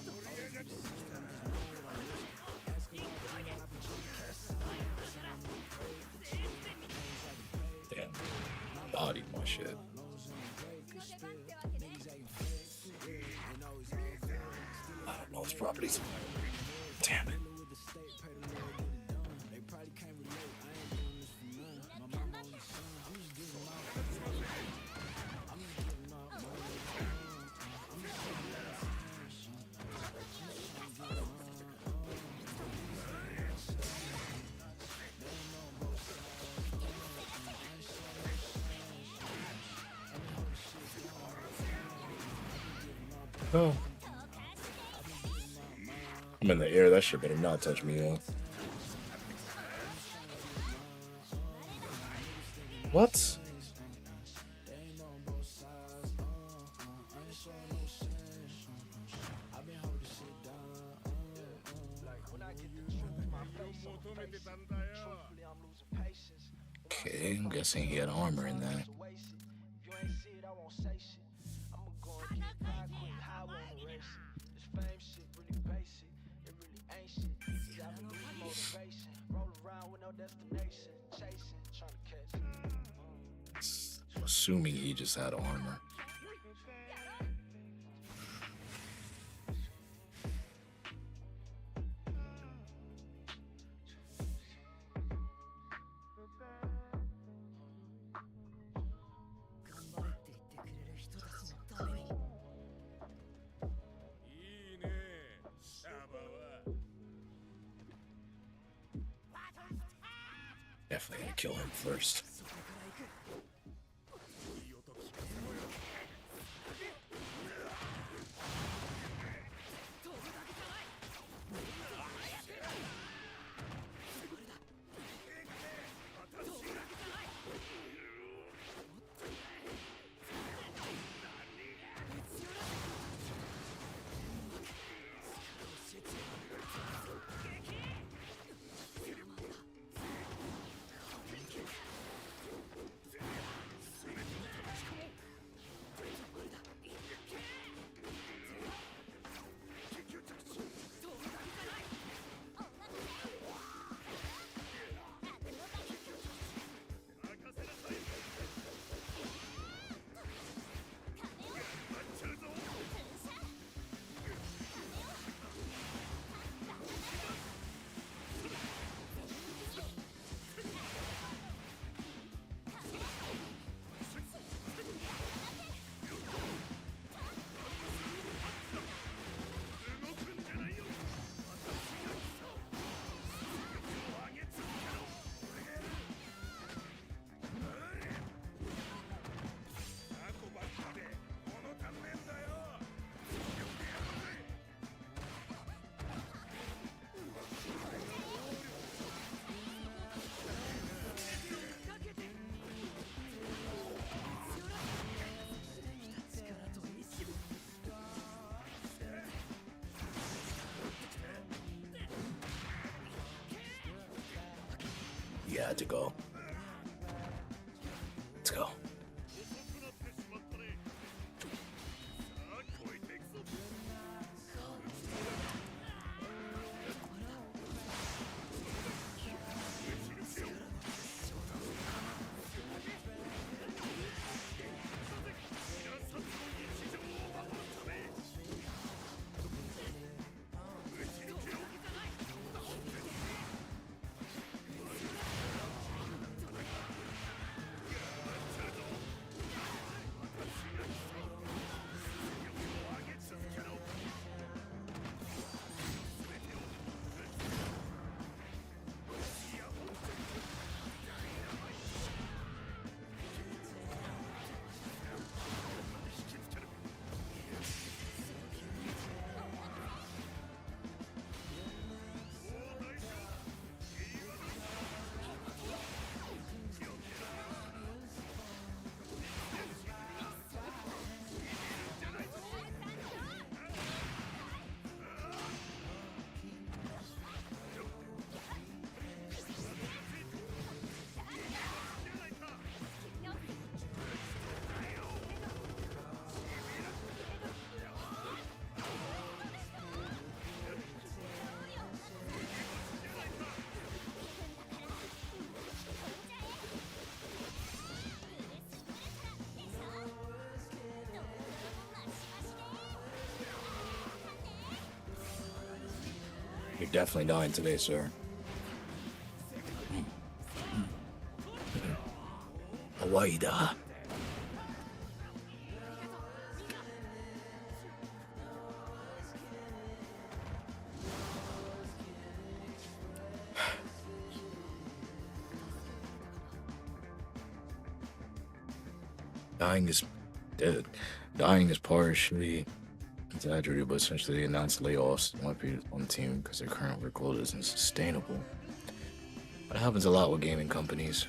Damn. Bodied my shit. I don't know its properties. Damn it. Oh. I'm in the air, that shit better not touch me, though. What? Okay, I'm guessing he had armor in that. I'm assuming he just had armor. Definitely gonna kill him first. You had to go. Let's go. You're definitely dying today, sir. Hawaii da. Dying is dead. Dying is partially exaggerated, but essentially they announced layoffs on the team because their current workload isn't sustainable. That happens a lot with gaming companies.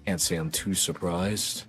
Can't say I'm too surprised.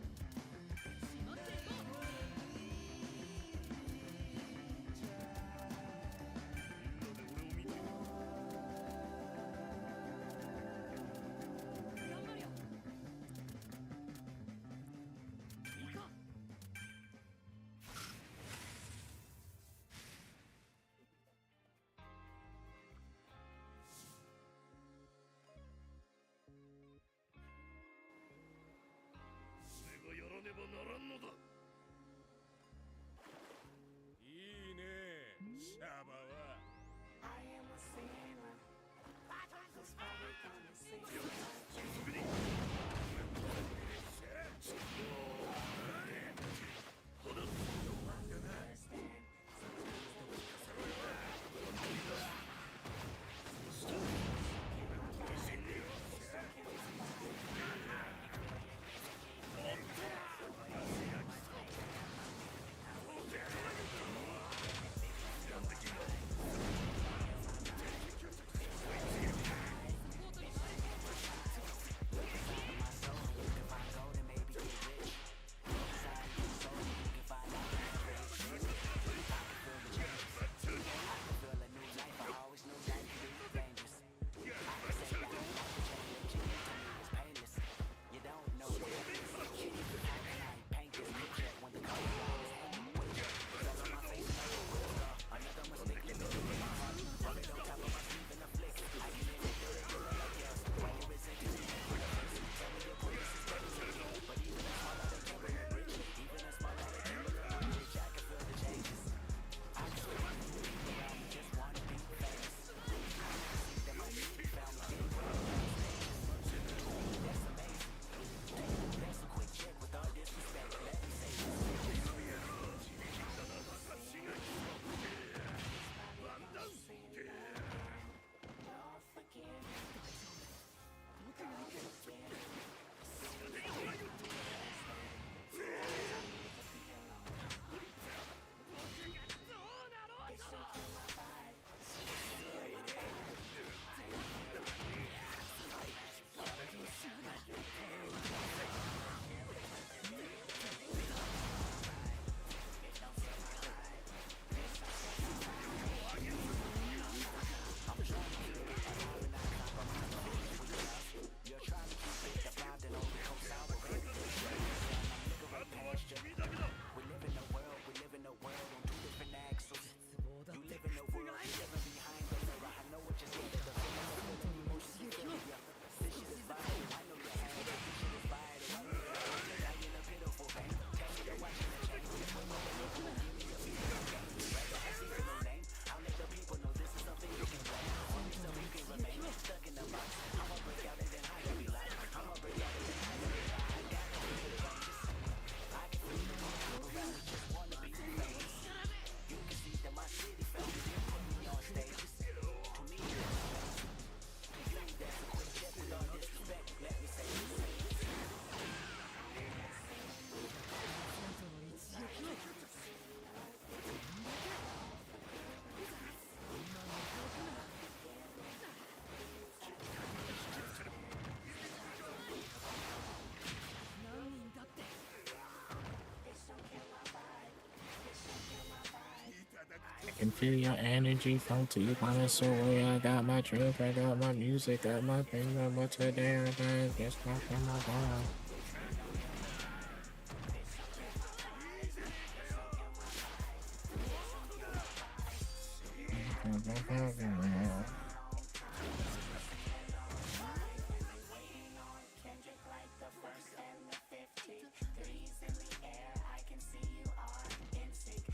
I can feel your energy from deep on the soul. I got my drink, I got my music, got my thing, but today I got just not in my phone.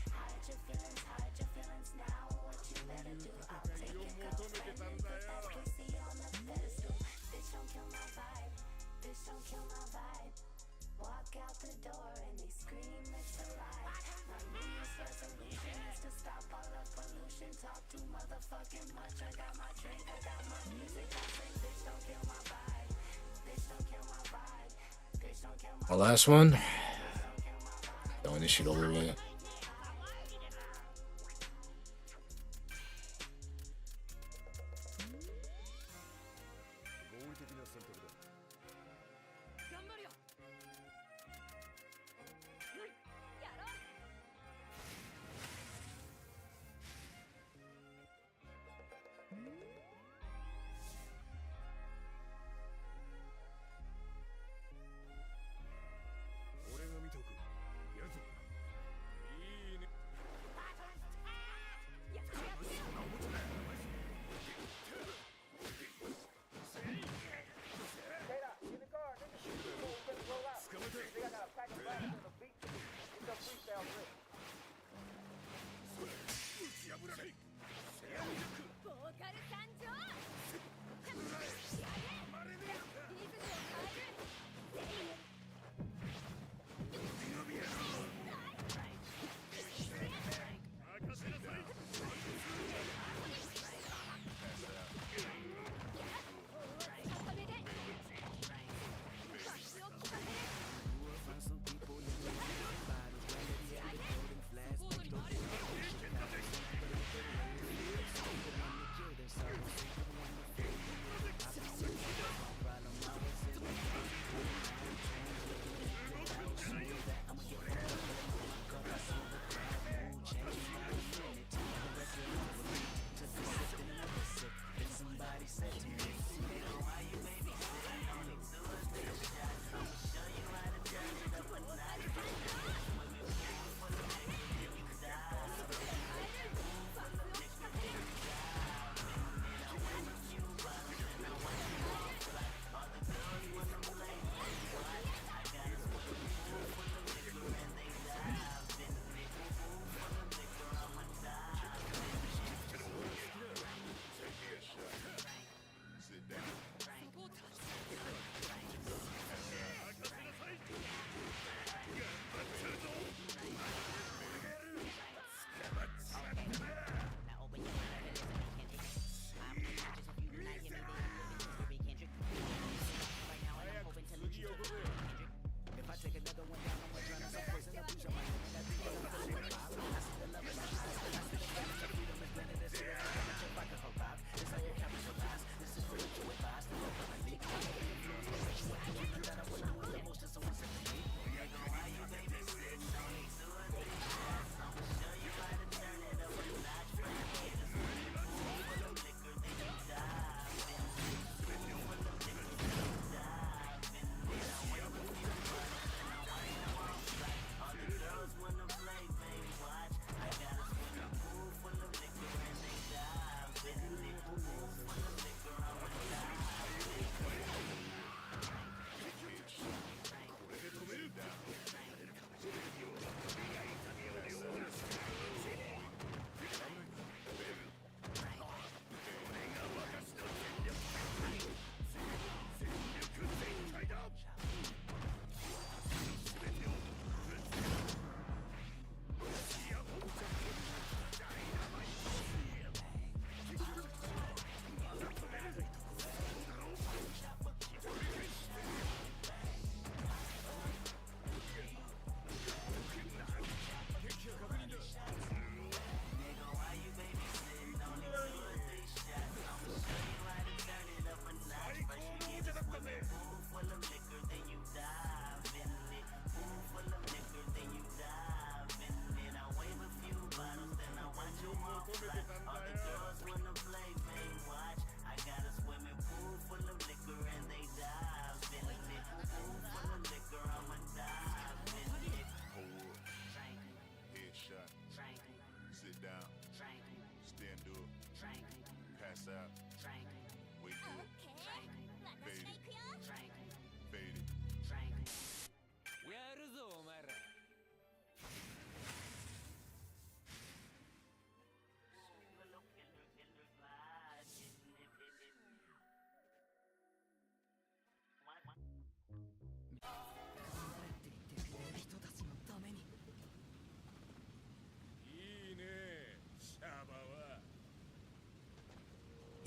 Hide your feelings, hide your Our last one. Throwing this shit over away.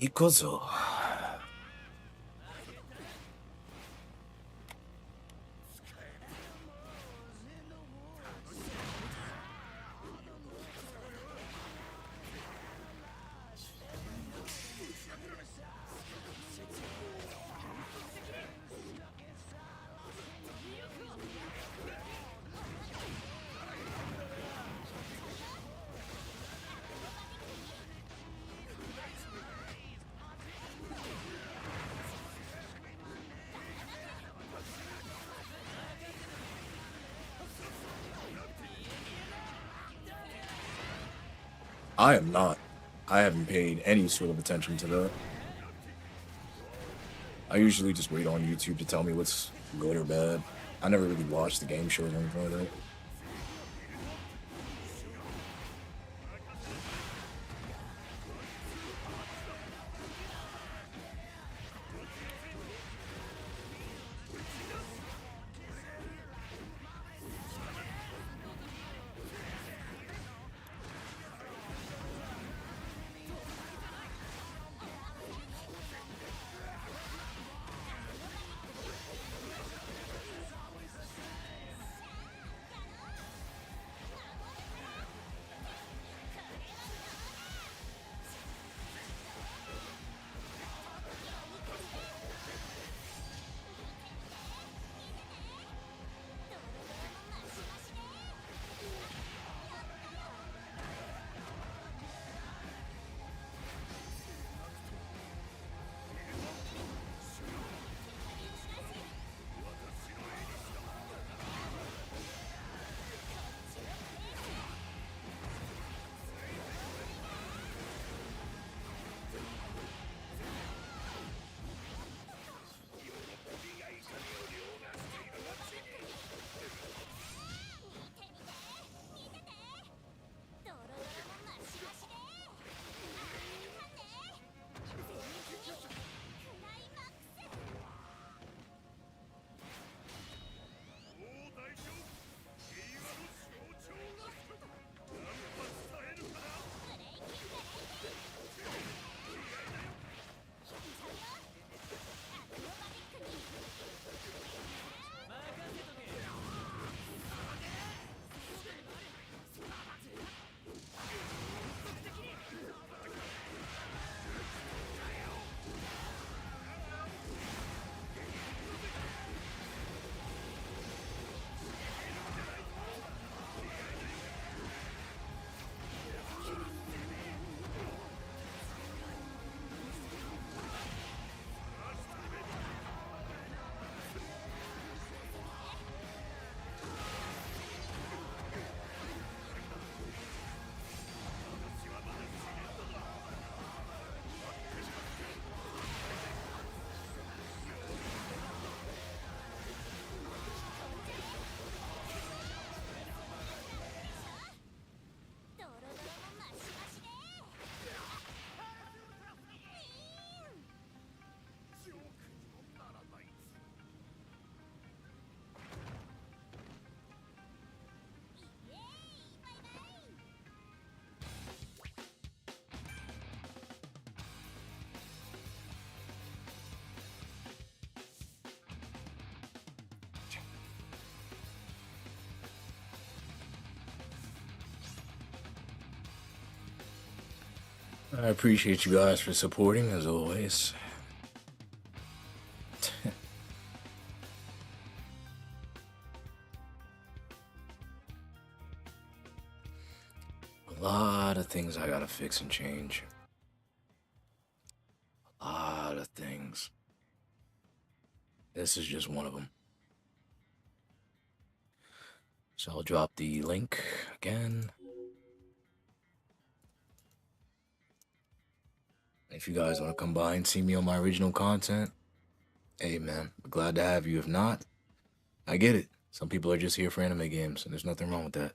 行こうぞ。I am not. I haven't paid any sort of attention to that. I usually just wait on YouTube to tell me what's good or bad. I never really watch the game shows or anything like that. I appreciate you guys for supporting, as always. A lot of things I gotta fix and change. A lot of things. This is just one of them. So I'll drop the link again. If you guys want to come by and see me on my original content, hey man, I'm glad to have you. If not, I get it. Some people are just here for anime games, and there's nothing wrong with that.